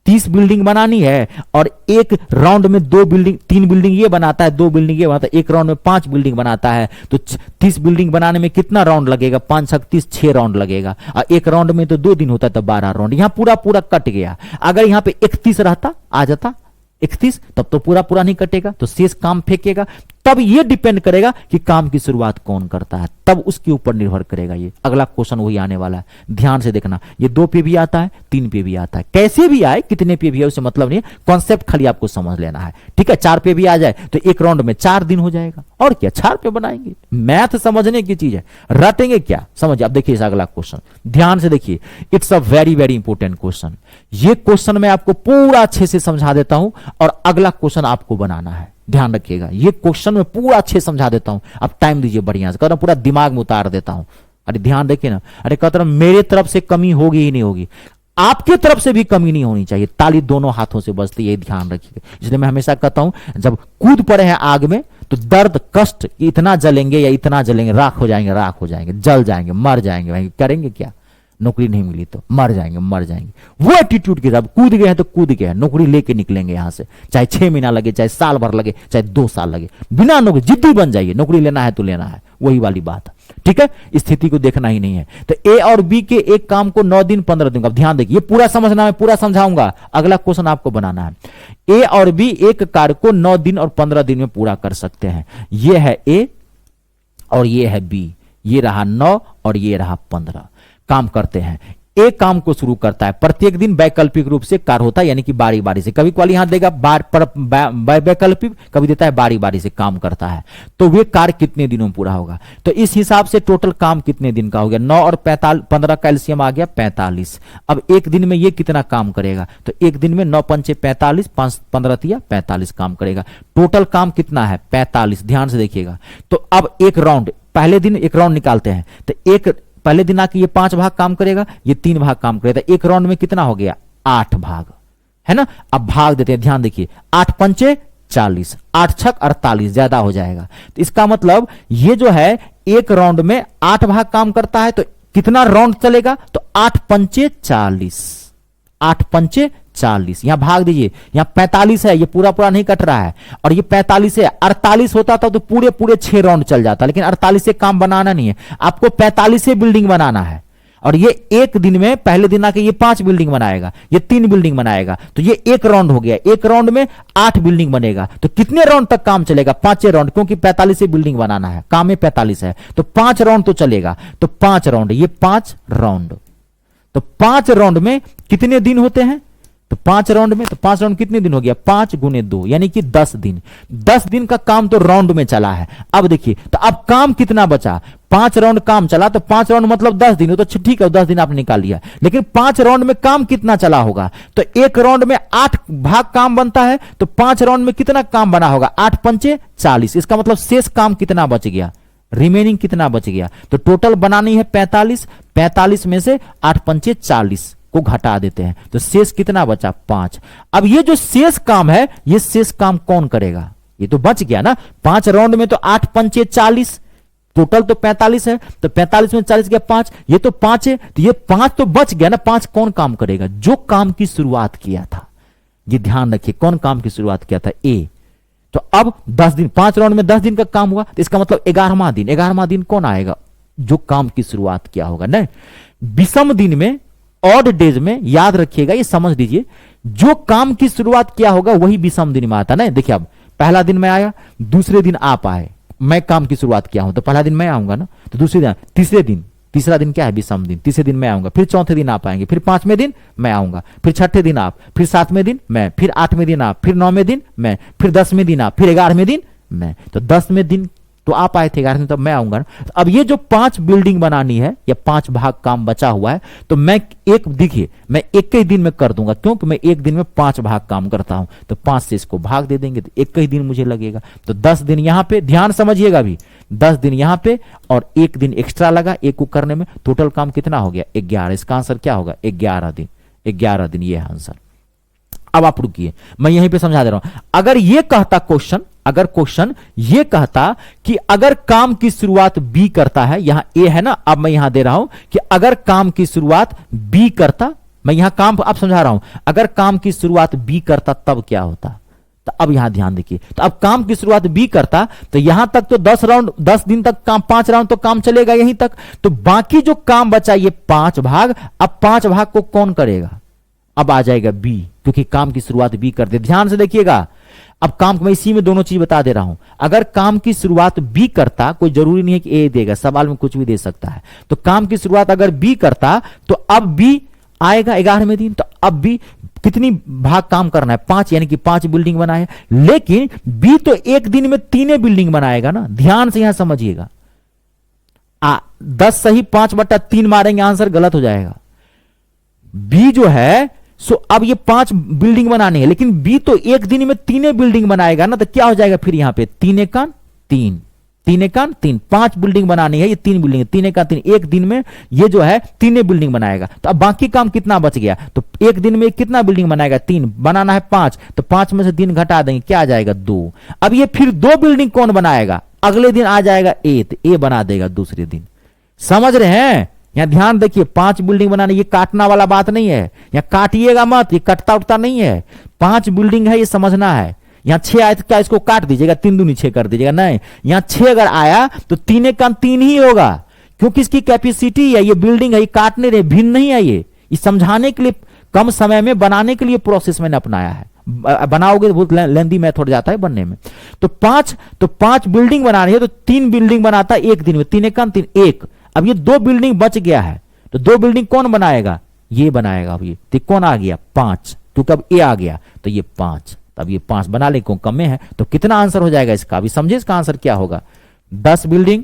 30 बिल्डिंग बनानी है और एक राउंड में 2 बिल्डिंग, 3 बिल्डिंग ये बनाता है, 2 बिल्डिंग ये बनाता है, एक राउंड में 5 बिल्डिंग बनाता है। तो 30 बिल्डिंग बनाने में कितना राउंड लगेगा? 5 छक 30, 6 राउंड लगेगा। और एक राउंड में तो 2 दिन होता है, तो 12 राउंड। यहां पूरा पूरा कट गया। अगर यहां पे 31 रहता, आ जाता 31, तब तो पूरा पूरा नहीं कटेगा, तो शेष काम फेंकेगा। तब ये डिपेंड करेगा कि काम की शुरुआत कौन करता है, तब उसके ऊपर निर्भर करेगा। ये अगला क्वेश्चन वही आने वाला है, ध्यान से देखना। ये 2 पे भी आता है, 3 पे भी आता है, कैसे भी आए, कितने पे भी है उससे मतलब नहीं है, कॉन्सेप्ट खाली आपको समझ लेना है। ठीक है, 4 पे भी आ जाए तो एक राउंड में 4 दिन हो जाएगा, और क्या 4 पे बनाएंगे। मैथ समझने की चीज है, रटेंगे क्या, समझिए। अब देखिए अगला क्वेश्चन, ध्यान से देखिए, it's a very very important question. ये क्वेश्चन मैं आपको पूरा अच्छे से समझा देता हूं और अगला क्वेश्चन आपको बनाना है, ध्यान रखिएगा। ये क्वेश्चन में पूरा अच्छे समझा देता हूं, अब टाइम दीजिए बढ़िया से, कहता पूरा दिमाग में उतार देता हूं। अरे ध्यान देखिए ना, अरे कहता मेरे तरफ से कमी होगी ही नहीं होगी, आपके तरफ से भी कमी नहीं होनी चाहिए। ताली दोनों हाथों से बजती है, ध्यान रखिएगा। इसलिए मैं हमेशा कहता हूं, जब कूद पड़े हैं आग में तो दर्द कष्ट इतना जलेंगे या इतना जलेंगे, राख हो जाएंगे, जल जाएंगे, मर जाएंगे, भाई करेंगे क्या? नौकरी नहीं मिली तो मर जाएंगे। वो एटीट्यूड के साथ कूद गए हैं तो कूद गए हैं, नौकरी लेके निकलेंगे यहां से, चाहे 6 महीना लगे, चाहे साल भर लगे, चाहे 2 साल लगे, बिना नौकरी, जिद्दी बन जाइए, नौकरी लेना है तो लेना है, वही वाली बात। ठीक है, स्थिति को देखना ही नहीं है। तो ए और बी के एक काम को 9 दिन 15 दिन, अब ध्यान देखिए, पूरा समझना है, पूरा समझाऊंगा, अगला क्वेश्चन आपको बनाना है। ए और बी एक कार्य को 9 दिन और 15 दिन में पूरा कर सकते हैं। ये है ए और ये है बी, ये रहा 9 और ये रहा 15, काम करते हैं। एक काम को शुरू करता है, प्रत्येक दिन वैकल्पिक रूप से कार्य होता है, यानी कि बारी बारी से, कभी कभी यहां देगा वैकल्पिक, कभी देता है बारी बारी से काम करता है। तो वे कार्य कितने दिनों में पूरा होगा? तो इस हिसाब से टोटल काम कितने दिन का हो गया? 9 और 15 कैल्शियम आ गया 45। अब एक दिन में ये कितना काम करेगा? तो एक दिन में 9 पंचे 45, 5 15 तिया 45 काम करेगा। टोटल काम कितना है? 45। ध्यान से देखिएगा। तो अब एक राउंड, पहले दिन एक राउंड निकालते हैं, तो एक पहले दिन आके ये 5 भाग काम करेगा, ये 3 भाग काम करेगा, एक राउंड में कितना हो गया? 8 भाग, है ना। अब भाग देते हैं, ध्यान देखिए, 8 पंचे 40, 8 छक 48, ज्यादा हो जाएगा। तो इसका मतलब ये जो है एक राउंड में 8 भाग काम करता है, तो कितना राउंड चलेगा, तो 8 पंचे 40, 8 पंचे 40, यहां भाग दीजिए, यहां 45 है, ये पूरा पूरा नहीं कट रहा है, और ये 45 है, 48 होता था तो पूरे पूरे 6 राउंड चल जाता, लेकिन 48 से काम बनाना नहीं है, आपको 45 से बिल्डिंग बनाना है। और ये एक दिन में, पहले दिन आके ये 5 बिल्डिंग बनाएगा, ये 3 बिल्डिंग बनाएगा, तो ये एक राउंड हो गया, एक राउंड में 8 बिल्डिंग बनेगा। तो कितने राउंड तक काम चलेगा, 5 राउंड, क्योंकि 45 से बिल्डिंग बनाना है, काम में 45 है, तो 5 राउंड तो चलेगा। तो 5 राउंड, ये 5 राउंड, तो 5 राउंड में कितने दिन होते हैं, तो 5 राउंड में, तो 5 राउंड कितने दिन हो गया, 5 गुने 2 यानी कि 10 दिन। 10 दिन का काम तो राउंड में चला है। अब देखिए, तो अब काम कितना बचा, 5 राउंड काम चला, तो 5 राउंड मतलब 10 दिन, तो ठीक है 10 दिन आपने निकाल लिया, लेकिन 5 राउंड में काम कितना चला होगा, तो एक राउंड में 8 भाग काम बनता है, तो 5 राउंड में कितना काम बना होगा, 8 पंचे 40, इसका मतलब शेष काम कितना बच गया, रिमेनिंग कितना बच गया, तो टोटल बनानी है 45, 45 में से 8 पंचे 40 को घटा देते हैं, तो शेष कितना बचा, 5। अब ये जो शेष काम है, ये शेष काम कौन करेगा, ये तो बच गया ना, 5 राउंड में तो 8 पंचे 40, टोटल तो 45 है, तो 45 में 40 गया 5, ये तो 5 है, तो ये 5 तो बच गया ना, 5 कौन काम करेगा, जो काम की शुरुआत किया था। ये ध्यान रखिए, कौन काम की शुरुआत किया था, ए। तो अब 10 दिन, 5 राउंड में 10 दिन का काम हुआ, तो इसका मतलब 11वां दिन, 11वां दिन कौन आएगा, जो काम की शुरुआत किया होगा। नहीं, विषम दिन में, ऑड डेज में, याद रखिएगा, ये समझ लीजिए, जो काम की शुरुआत किया होगा वही विषम दिन में आता है। देखिए, अब पहला दिन मैं आया, दूसरे दिन आप आए, मैं काम की शुरुआत किया हूं, तो पहला दिन मैं आऊंगा ना, तो दूसरे दिन, तीसरे दिन, तीसरा दिन क्या है, विषम दिन, तीसरे दिन मैं आऊंगा, फिर चौथे दिन आप आएंगे, फिर 5वें दिन मैं आऊंगा, फिर 6ठे दिन आप, फिर 7वें दिन मैं, फिर 8वें दिन आप, फिर 9वें दिन मैं, फिर 10वें दिन आप, फिर 11वें दिन मैं। तो 10वें दिन तो आप आए थे, 11वें दिन तब मैं आऊंगा ना। तो अब ये जो 5 बिल्डिंग बनानी है, या 5 भाग काम बचा हुआ है, तो मैं एक, देखिए मैं एक ही दिन में कर दूंगा, क्योंकि मैं एक दिन में 5 भाग काम करता हूं, तो 5 से इसको भाग दे देंगे, तो एक ही दिन मुझे लगेगा। तो 10 दिन यहां पे, ध्यान समझिएगा अभी, 10 दिन यहां पे और एक दिन एक्स्ट्रा लगा एक को करने में, टोटल काम कितना हो गया, 11। इसका आंसर क्या होगा, 11 दिन, 11 दिन, ये है आंसर। अब आप रुकिए, मैं यहीं पे समझा दे रहा हूं। अगर ये कहता क्वेश्चन, अगर क्वेश्चन ये कहता कि अगर काम की शुरुआत बी करता है, यहां ए है ना, अब मैं यहां दे रहा हूं कि अगर काम की शुरुआत बी करता, मैं यहां काम अब समझा रहा हूं, अगर काम की शुरुआत बी करता तब क्या होता। तो अब यहां ध्यान देखिए, तो अब काम की शुरुआत बी करता, तो यहां तक तो 10 राउंड, 10 दिन तक काम, 5 राउंड तो काम चलेगा यहीं तक, तो बाकी जो काम बचा ये 5 भाग, अब 5 भाग को कौन करेगा, अब आ जाएगा बी, क्योंकि काम की शुरुआत बी कर दे। ध्यान से देखिएगा, अब काम, मैं इसी में दोनों चीज बता दे रहा हूं। अगर काम की शुरुआत बी करता, कोई जरूरी नहीं है कि ए देगा, सवाल में कुछ भी दे सकता है, तो काम की शुरुआत अगर बी करता, तो अब बी आएगा 11वें दिन, तो अब बी कितनी भाग काम करना है, 5, यानी कि 5 बिल्डिंग बनाए, लेकिन बी तो एक दिन में 3 बिल्डिंग बनाएगा ना। ध्यान से यहां समझिएगा, 10 सही 5/3 मारेंगे, आंसर गलत हो जाएगा। बी जो है, सो अब ये 5 बिल्डिंग बनानी है, लेकिन बी तो एक दिन में 3 बिल्डिंग बनाएगा ना, तो क्या हो जाएगा फिर यहां पे, 3 एकान 3, 3 एकान 3, 5 बिल्डिंग बनानी है, ये 3 बिल्डिंग, 3 एकान 3, एक दिन में ये जो है 3 बिल्डिंग बनाएगा। तो अब बाकी काम कितना बच गया, तो एक दिन में कितना बिल्डिंग बनाएगा, 3, बनाना है 5, तो 5 में से 3 घटा देंगे, क्या आ जाएगा 2। अब ये फिर 2 बिल्डिंग कौन बनाएगा, अगले दिन आ जाएगा ए, तो ए बना देगा दूसरे दिन। समझ रहे हैं, यहां ध्यान देखिए, 5 बिल्डिंग बनाने, ये काटना वाला बात नहीं है, यहां काटिएगा मत, ये कटता उठता नहीं है, 5 बिल्डिंग है, ये समझना है। यहां 6 आए तो क्या इसको काट दीजिएगा, 3 दूनी 6 कर दीजिएगा, नहीं, यहां 6 अगर आया तो 3 का 3 ही होगा, क्योंकि इसकी कैपेसिटी है, ये बिल्डिंग है, ये काटने रहे, भिन्न नहीं है, ये समझाने के लिए, कम समय में बनाने के लिए प्रोसेस मैंने अपनाया है। बनाओगे तो बहुत लेंदी मेथड जाता है बनने में। तो 5 बिल्डिंग बनानी है, तो 3 बिल्डिंग बनाता है एक दिन में, 3 का 3, 1। अब ये 2 बिल्डिंग बच गया है, तो 2 बिल्डिंग कौन बनाएगा, ये बनाएगा। अब ये तो कौन आ गया, 5, क्योंकि अब ए आ गया, तो ये 5, तब ये 5 बना ले, कम में है, तो कितना आंसर हो जाएगा इसका, अभी समझे इसका आंसर क्या होगा, 10 बिल्डिंग,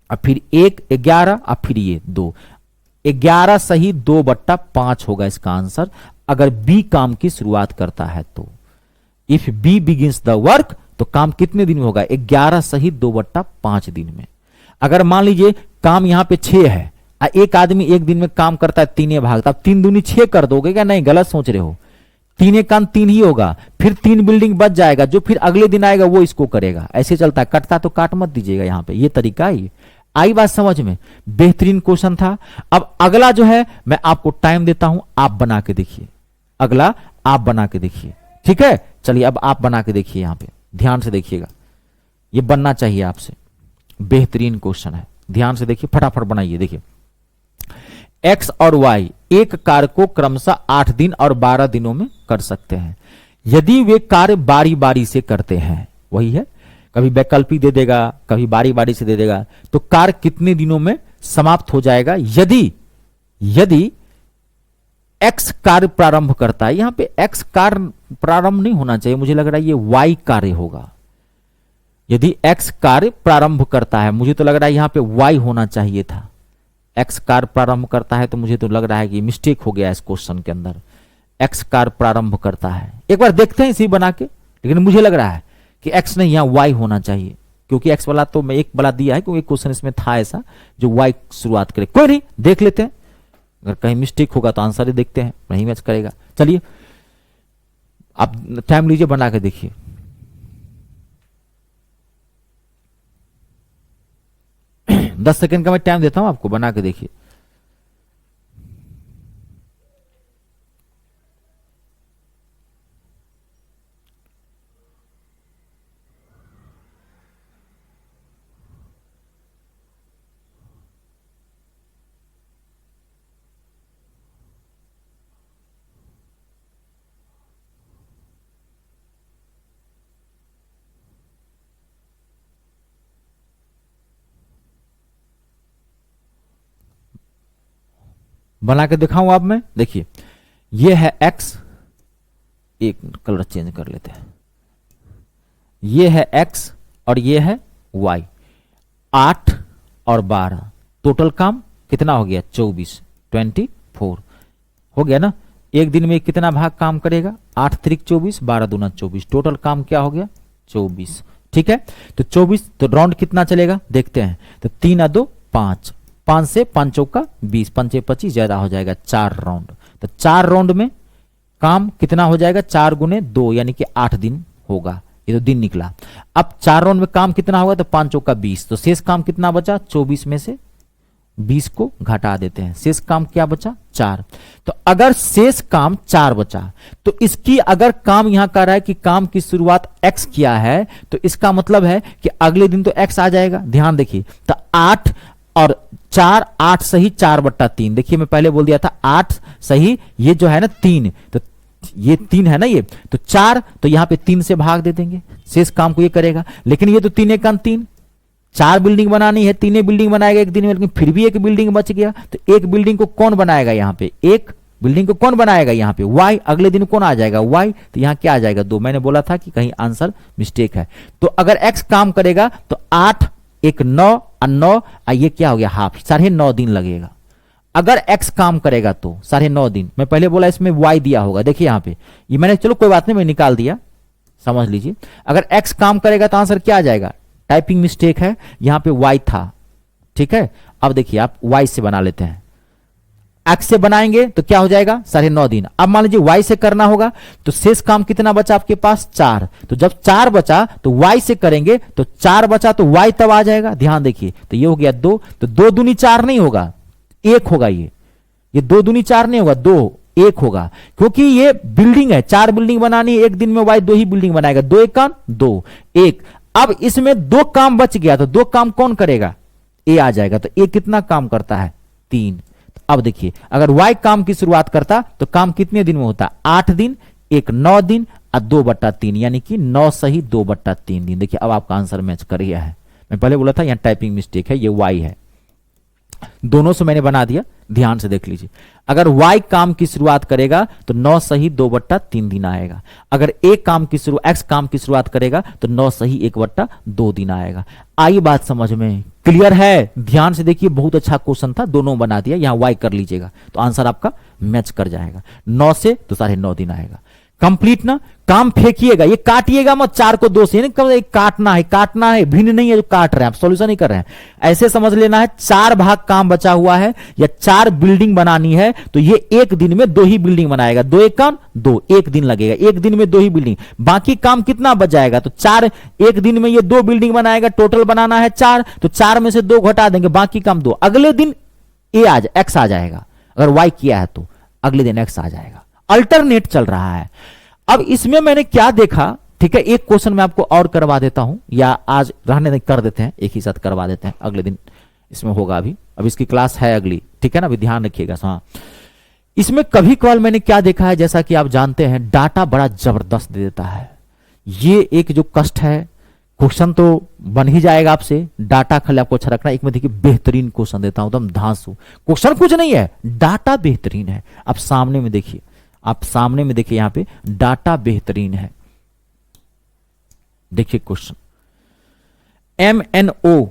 अब फिर 1, 11, अब फिर ये 2, 11 सही 2/5 होगा इसका आंसर, अगर बी काम की शुरुआत करता है तो। If B begins the work, तो काम कितने दिन में होगा, 11 सही 2/5 दिन में। अगर मान लीजिए काम यहां पे 6 है, एक आदमी एक दिन में काम करता है 3 भाग, तो आप 3 दूनी 6 कर दोगे क्या, नहीं, गलत सोच रहे हो। तीन एक कान तीन ही होगा, फिर 3 बिल्डिंग बच जाएगा, जो फिर अगले दिन आएगा वो इसको करेगा, ऐसे चलता है। कटता तो काट मत दीजिएगा यहाँ पे, ये तरीका है। आई बात समझ में? बेहतरीन क्वेश्चन था। अब अगला जो है मैं आपको टाइम देता हूं, आप बना के देखिए। अगला आप बना के देखिए, ठीक है? चलिए अब आप बना के देखिए, यहां पे ध्यान से देखिएगा, ये बनना चाहिए आपसे। बेहतरीन क्वेश्चन है, ध्यान से देखिए, फटाफट बनाइए। देखिए, एक्स और वाई एक कार्य को क्रमशः 8 दिन और 12 दिनों में कर सकते हैं। यदि वे कार्य बारी बारी से करते हैं, वही है, कभी वैकल्पिक दे देगा, कभी बारी बारी से दे देगा, तो कार्य कितने दिनों में समाप्त हो जाएगा? यदि एक्स कार्य प्रारंभ करता है, यहां पे एक्स कार्य प्रारंभ नहीं होना चाहिए, मुझे लग रहा है ये वाई कार्य होगा। यदि एक्स कार्य प्रारंभ करता है, मुझे तो लग रहा है यहां पे वाई होना चाहिए था। एक्स कार्य प्रारंभ करता है, तो मुझे तो लग रहा है कि मिस्टेक हो गया इस क्वेश्चन के अंदर। एक्स कार्य प्रारंभ करता है, एक बार देखते हैं इसी बना के, लेकिन मुझे लग रहा है कि एक्स नहीं, यहां वाई होना चाहिए, क्योंकि एक्स वाला तो मैं एक वाला दिया है, क्योंकि क्वेश्चन इसमें था ऐसा जो वाई शुरुआत करे। कोई नहीं, देख लेते हैं, अगर कहीं मिस्टेक होगा तो आंसर ही देखते हैं, नहीं मैच करेगा। चलिए आप टाइम लीजिए, बना के देखिए। दस सेकंड का मैं टाइम देता हूं आपको, बना के देखिए। बना के दिखाऊं आप में, देखिए ये है x, एक कलर चेंज कर लेते हैं, ये है x और ये है y। 8 और 12 टोटल काम कितना हो गया? 24 हो गया ना। एक दिन में कितना भाग काम करेगा? 8 त्रिक 24, 12 दूना 24, टोटल काम क्या हो गया? 24। ठीक है, तो 24, तो राउंड कितना चलेगा देखते हैं। तो 3 और 2 5, 5 से 5 चौका 20, 5 25, ज्यादा हो जाएगा 4 राउंड। तो 4 राउंड में काम कितना हो जाएगा? 4 गुने 2 यानी कि 8 दिन होगा। ये तो दिन निकला। अब 4 राउंड में काम कितना होगा? तो 5 चौका 20, तो शेष काम कितना बचा? 24 में से 20 को घटा देते हैं, शेष काम क्या बचा? 4। तो अगर शेष काम 4 बचा, तो इसकी अगर काम यहां कर रहा है कि काम की शुरुआत x किया है, तो इसका मतलब है कि अगले दिन तो x आ जाएगा। ध्यान देखिए, तो 8 और 4, 8 सही 4/3। देखिए मैं पहले बोल दिया था 8 सही, ये जो है ना 3, तो ये 3 है ना, ये तो 4, तो यहां पे 3 से भाग दे देंगे, शेष काम को ये करेगा। लेकिन ये तो 3 एक 3, 4 बिल्डिंग बनानी है, 3 बिल्डिंग बनाएगा एक दिन में, लेकिन फिर भी एक बिल्डिंग बच गया। तो एक बिल्डिंग को कौन बनाएगा? यहां पे एक बिल्डिंग को कौन बनाएगा? यहां पे y। अगले दिन कौन आ जाएगा? y। तो यहां क्या आ जाएगा? 2। मैंने बोला था कि कहीं आंसर मिस्टेक है। तो अगर x काम करेगा तो 8 एक 9 और 9, ये क्या हो गया? हाफ, 9.5 दिन लगेगा। अगर x काम करेगा तो 9.5 दिन। मैं पहले बोला इसमें y दिया होगा, देखिए यहां पे ये मैंने, चलो कोई बात नहीं, मैं निकाल दिया, समझ लीजिए। अगर x काम करेगा तो आंसर क्या आ जाएगा? टाइपिंग मिस्टेक है, यहां पे y था। ठीक है, अब देखिए आप y से बना लेते हैं, x से बनाएंगे तो क्या हो जाएगा? 9.5 दिन। अब मान लीजिए y से करना होगा, तो शेष काम कितना बचा आपके पास? 4। तो जब 4 बचा तो y से करेंगे, तो 4 बचा तो y तब आ जाएगा। ध्यान देखिए, तो ये हो गया 2, तो 2 दूनी 4 नहीं होगा, 1 होगा। ये 2 दूनी 4 नहीं होगा, 2 1 होगा, क्योंकि ये बिल्डिंग है, 4 बिल्डिंग बनानी है एक दिन में, y 2 ही बिल्डिंग बनाएगा। 2 एक 2 1। अब इसमें 2 काम बच गया, तो 2 काम कौन करेगा? a आ जाएगा। तो a कितना काम करता है? 3। अब देखिए, अगर y काम की शुरुआत करता तो काम कितने दिन में होता? 8 दिन, एक 9 दिन और 2/3, यानी कि 9 सही 2/3 दिन। देखिए अब आपका आंसर मैच कर गया है। मैं पहले बोला था यहां टाइपिंग मिस्टेक है, ये y है, दोनों से मैंने बना दिया, ध्यान से देख लीजिए। अगर y काम की शुरुआत करेगा तो 9 सही 2/3 दिन आएगा। अगर x काम की शुरुआत करेगा तो 9 सही 1/2 दिन आएगा। आई बात समझ में? क्लियर है? ध्यान से देखिए, बहुत अच्छा क्वेश्चन था, दोनों बना दिया। यहां y कर लीजिएगा तो आंसर आपका मैच कर जाएगा। 9 से तो 9.5 दिन आएगा। कंप्लीट ना, काम फेंकिएगा, ये काटिएगा मत 4 को 2 से, नहीं कब काटना है, भिन्न नहीं है जो काट रहे हैं आप, सॉल्यूशन नहीं कर रहे हैं, ऐसे समझ लेना है 4 भाग काम बचा हुआ है या 4 बिल्डिंग बनानी है, तो ये एक दिन में 2 ही बिल्डिंग बनाएगा, 2 एक काम 2, एक दिन लगेगा, एक दिन में 2 ही बिल्डिंग, बाकी काम कितना बच जाएगा, तो 4 एक दिन में ये 2 बिल्डिंग बनाएगा, टोटल बनाना है 4, तो 4 में से 2 घटा देंगे, बाकी काम 2, अगले दिन एक्स आ जाएगा, अगर वाई किया है तो अगले दिन एक्स आ जाएगा, अल्टरनेट चल रहा है। अब इसमें मैंने क्या देखा, ठीक है, एक क्वेश्चन मैं आपको और करवा देता हूं, या आज रहने नहीं कर देते हैं, एक ही साथ करवा देते हैं, अगले दिन इसमें होगा, अब इसकी क्लास है अगली, ठीक है ना, अभी ध्यान रखिएगा। हाँ, इसमें कभी कभार मैंने क्या देखा है, जैसा कि आप जानते हैं डाटा बड़ा जबरदस्त दे देता है, ये एक जो कष्ट है, क्वेश्चन तो बन ही जाएगा आपसे, डाटा खाली आपको अच्छा रखना। एक में देखिए बेहतरीन क्वेश्चन देता हूं, एकदम धांसू क्वेश्चन, कुछ नहीं है, डाटा बेहतरीन है, आप सामने में देखिए, यहां पे डाटा बेहतरीन है, देखिए क्वेश्चन, MNO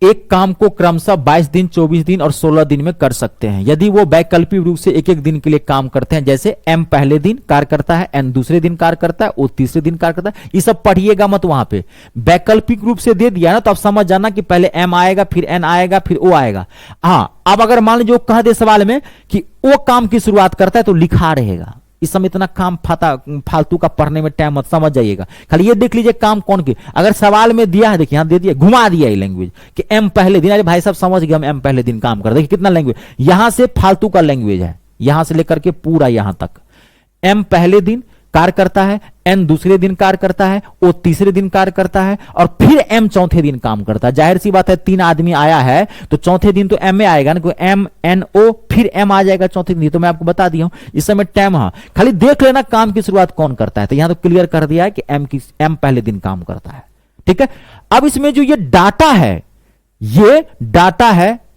एक काम को क्रमशः 22 दिन, 24 दिन और 16 दिन में कर सकते हैं यदि वो वैकल्पिक रूप से एक एक दिन के लिए काम करते हैं, जैसे M पहले दिन कार्य करता है, N दूसरे दिन कार्य करता है, O तीसरे दिन कार्य करता है, ये सब पढ़िएगा मत, वहां पे वैकल्पिक रूप से दे दिया ना, तो आप समझ जाना कि पहले M आएगा, फिर N आएगा, फिर O आएगा। हाँ, अब अगर मान लीजिए कह दे सवाल में कि O काम की शुरुआत करता है, तो लिखा रहेगा, इस समय इतना काम फालतू का पढ़ने में टाइम मत, समझ जाइएगा, खाली ये देख लीजिए काम कौन की, अगर सवाल में दिया है, देखिए यहां दे दिया, घुमा दिया ये लैंग्वेज कि M पहले दिन, अरे भाई साहब समझ गए हम M पहले दिन काम कर, देखिए कितना लैंग्वेज, यहां से फालतू का लैंग्वेज है, यहां से लेकर के पूरा यहां तक, M पहले दिन कार्य करता है, N दूसरे दिन कार्य करता है, O तीसरे दिन कार्य करता है, और फिर M चौथे दिन काम करता है। जाहिर सी बात है 3 आदमी आया है तो चौथे दिन तो M में आएगा ना, M N O फिर M आ जाएगा चौथे दिन, तो मैं आपको बता दिया हूं इस समय टाइम। हाँ, खाली देख लेना काम की शुरुआत कौन करता है, तो यहां तो क्लियर कर दिया है कि M पहले दिन काम करता है, ठीक है। अब इसमें जो ये डाटा है,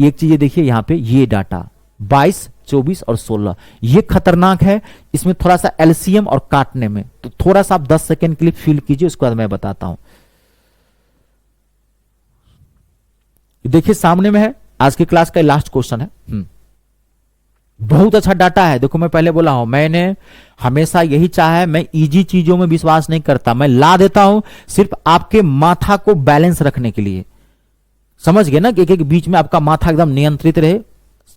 एक चीज देखिए यहां पे, ये डाटा 22, 24 और 16 ये खतरनाक है, इसमें थोड़ा सा एलसीएम और काटने में, तो थोड़ा सा आप 10 सेकेंड के लिए फील कीजिए, उसके बाद मैं बताता हूं। देखिए सामने में है, आज की क्लास का लास्ट क्वेश्चन है, बहुत अच्छा डाटा है। देखो मैं पहले बोला हूं, मैंने हमेशा यही चाहा है, मैं इजी चीजों में विश्वास नहीं करता, मैं ला देता हूं सिर्फ आपके माथा को बैलेंस रखने के लिए, समझ गए ना, कि एक बीच में आपका माथा एकदम नियंत्रित रहे,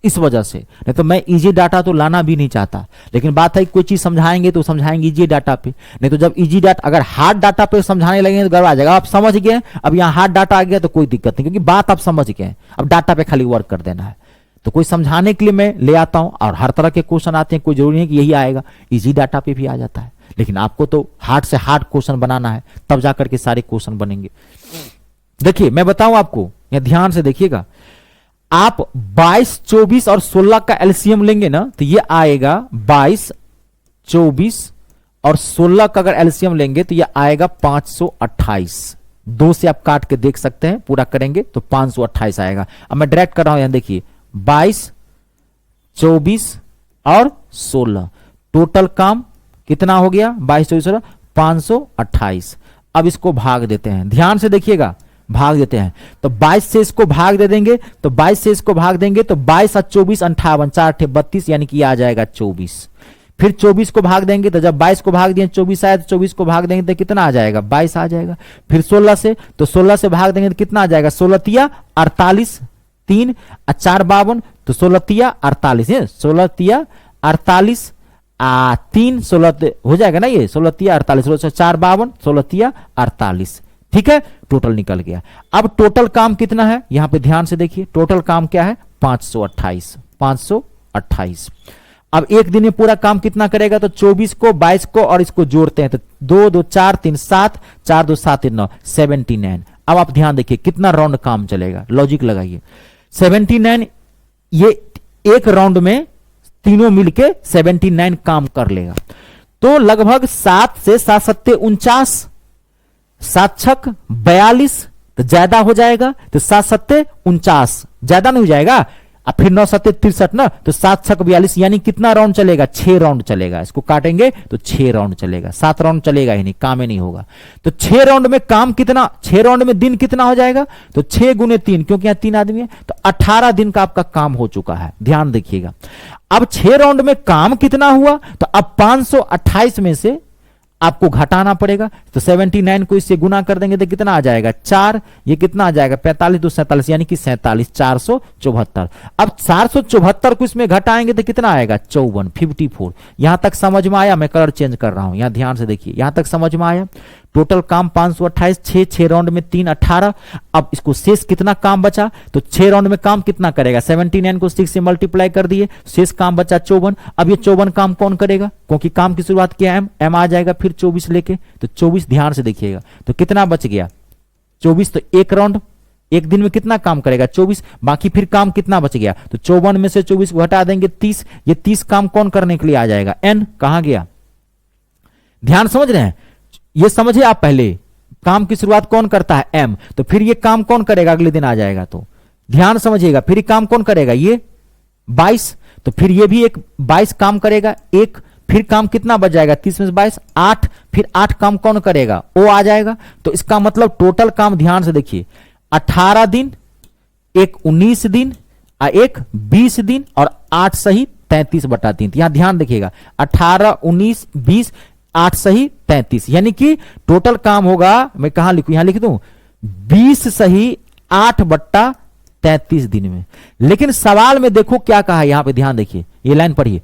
इस वजह से, नहीं तो मैं इजी डाटा तो लाना भी नहीं चाहता, लेकिन बात है कोई चीज समझाएंगे तो समझाएंगे इजी डाटा पे, नहीं तो जब इजी डाटा, अगर हार्ड डाटा पे समझाने लगेंगे तो गड़बड़ा जाएगा। आप समझ गए, अब यहाँ हार्ड डाटा आ गया तो कोई दिक्कत नहीं, क्योंकि बात आप समझ गए, अब डाटा पे खाली वर्क कर देना है। तो कोई समझाने के लिए मैं ले आता हूं, और हर तरह के क्वेश्चन आते हैं, कोई जरूरी नहीं कि यही आएगा, इजी डाटा पे भी आ जाता है, लेकिन आपको तो हार्ड से हार्ड क्वेश्चन बनाना है, तब जाकर के सारे क्वेश्चन बनेंगे। देखिए मैं बताऊं आपको, या ध्यान से देखिएगा, आप 22, 24 और 16 का एलसीएम लेंगे ना, तो ये आएगा 22, 24 और 16 का अगर एलसीएम लेंगे तो ये आएगा 528। 2 से आप काट के देख सकते हैं, पूरा करेंगे तो 528 आएगा। अब मैं डायरेक्ट कर रहा हूं, यहां देखिए 22, 24 और 16 टोटल काम कितना हो गया, 22, 24, 16 528। अब इसको भाग देते हैं, ध्यान से देखिएगा, भाग देते हैं, तो 22 से इसको भाग दे देंगे, तो 22 से इसको भाग देंगे तो 22 और 24 58, 4 8 32, यानी कि आ जाएगा 24। फिर 24 को भाग देंगे, तो जब 22 को भाग दिए 24 आया, तो 24 को भाग देंगे तो कितना आ जाएगा, 22 आ जाएगा। फिर 16 से, तो 16 से भाग देंगे तो कितना आ जाएगा, 16 तिया 48, 3 और 4 52, तो 16 तिया 48 है, 16 तिया 48 3 16 हो जाएगा ना, ये 16 तिया 48, 16 4 52, 16 तिया 48, ठीक है, टोटल निकल गया। अब टोटल काम कितना है, यहां पे ध्यान से देखिए, टोटल काम क्या है, 528, 528। अब एक दिन में पूरा काम कितना करेगा, तो 24 को, 22 को और इसको जोड़ते हैं, तो 2 2 4 3 7, 4 2 7 3 9, 79। अब आप ध्यान देखिए कितना राउंड काम चलेगा, लॉजिक लगाइए, 79, ये एक राउंड में तीनों मिलके 79 काम कर लेगा, तो लगभग 7 से 7 सत्ते 49, 7 छक 42, तो ज्यादा हो जाएगा, तो 7 सत्ते 49 ज्यादा नहीं हो जाएगा, अब फिर 9 सत्ते 63 ना, तो 7 छक 42, यानी कितना राउंड चलेगा, 6 राउंड चलेगा। इसको काटेंगे तो 6 राउंड चलेगा, 7 राउंड चलेगा ही नहीं, काम ही नहीं होगा। तो 6 राउंड में काम कितना, 6 राउंड में दिन कितना हो जाएगा, तो 6 गुने 3, क्योंकि यहां 3 आदमी है, तो 18 दिन का आपका काम हो चुका है। ध्यान देखिएगा, अब 6 राउंड में काम कितना हुआ, तो अब 528 में से आपको घटाना पड़ेगा। तो 79 को इससे गुना कर देंगे तो कितना आ जाएगा 4, ये कितना आ जाएगा 45 2 47 यानी कि 47 474। अब 474 को इसमें घटाएंगे तो कितना आएगा 54 54। यहां तक समझ में आया? मैं कलर चेंज कर रहा हूं, यहां ध्यान से देखिए, यहां तक समझ में आया? टोटल काम 528, 6 राउंड में 3 18। अब इसको शेष कितना काम बचा? तो 6 राउंड में काम कितना करेगा? 79 को 6 से मल्टीप्लाई कर दिए, शेष काम बचा 54। अब ये 54 काम कौन करेगा? क्योंकि काम की शुरुआत किया एम आ जाएगा फिर 24 लेके, तो 24 ध्यान से देखिएगा। तो कितना बच गया 24, तो एक राउंड एक दिन में कितना काम करेगा 24, बाकी फिर काम कितना बच गया? तो 54 में से 24 को हटा देंगे 30, ये 30 काम कौन करने के लिए आ जाएगा? एन कहां गया? ध्यान समझ रहे हैं? ये समझिए आप, पहले काम की शुरुआत कौन करता है? एम। तो फिर ये काम कौन करेगा अगले दिन आ जाएगा? तो ध्यान समझिएगा, फिर ये काम कौन करेगा? ये 22, तो फिर ये भी एक 22 काम करेगा एक, फिर काम कितना बच जाएगा 30 में से 22 8, फिर 8 काम कौन करेगा? ओ आ जाएगा। तो इसका मतलब टोटल काम ध्यान से देखिए 18 दिन, एक 19 दिन, एक 20 दिन और 8 सही 33/3। यहां ध्यान देखिएगा 18 19 20 8 सही 33, यानी कि टोटल काम होगा, मैं कहां लिखूं? यहां लिख दूं 20 सही 8/33 दिन में। लेकिन सवाल में देखो क्या कहा है, यहां पे ध्यान देखिए, ये लाइन पढ़िए।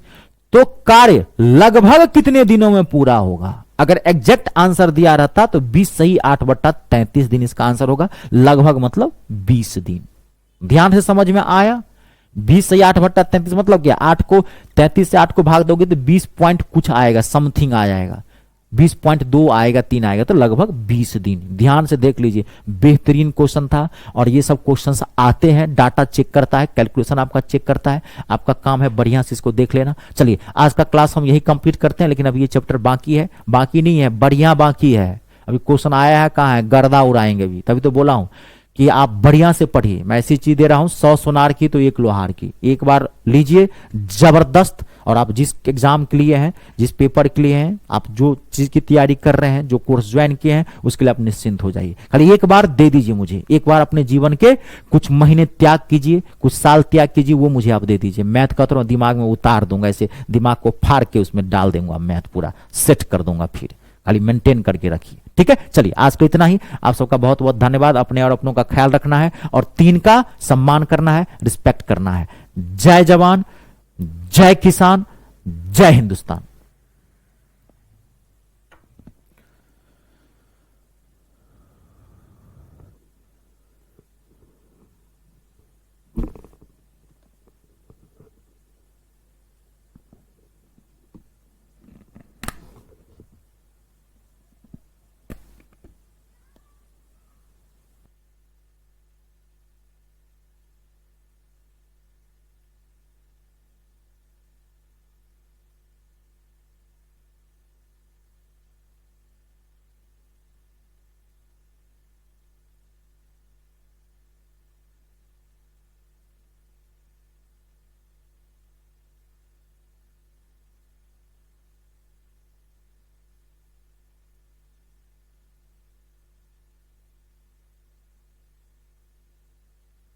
तो कार्य लगभग कितने दिनों में पूरा होगा? अगर एग्जैक्ट आंसर दिया रहता तो 20 सही 8/33 दिन इसका आंसर होगा, लगभग मतलब 20 दिन। ध्यान से समझ में आया? 20 सही 8/33 मतलब क्या? 8 को 33 से 8 को भाग दोगे तो 20 पॉइंट कुछ आएगा, समथिंग आ जाएगा, 20.2 आएगा, 3 आएगा, तो लगभग 20 दिन। ध्यान से देख लीजिए, बेहतरीन क्वेश्चन था। और ये सब क्वेश्चंस आते हैं, डाटा चेक करता है, कैलकुलेशन आपका चेक करता है, आपका काम है बढ़िया से इसको देख लेना। चलिए आज का क्लास हम यही कंप्लीट करते हैं, लेकिन अभी ये चैप्टर बाकी है, बाकी नहीं है, बढ़िया बाकी है। अभी क्वेश्चन आया है, कहाँ है, गर्दा उड़ाएंगे अभी, तभी तो बोला हूं कि आप बढ़िया से पढ़िए। मैं ऐसी चीज दे रहा हूं, 100 सोनार की तो 1 लोहार की। एक बार लीजिए जबरदस्त, और आप जिस एग्जाम के लिए हैं, जिस पेपर के लिए हैं, आप जो चीज की तैयारी कर रहे हैं, जो कोर्स ज्वाइन किए हैं, उसके लिए आप निश्चिंत हो जाइए। खाली एक बार दे दीजिए मुझे, एक बार अपने जीवन के कुछ महीने त्याग कीजिए, कुछ साल त्याग कीजिए, वो मुझे आप दे दीजिए। मैथ का तो दिमाग में उतार दूंगा, ऐसे दिमाग को फाड़ के उसमें डाल दूंगा, मैथ पूरा सेट कर दूंगा, फिर खाली मेंटेन करके रखिए, ठीक है। चलिए आज को इतना ही। आप सबका बहुत बहुत धन्यवाद। अपने और अपनों का ख्याल रखना है और 3 का सम्मान करना है, रिस्पेक्ट करना है। जय जवान, जय किसान, जय हिंदुस्तान।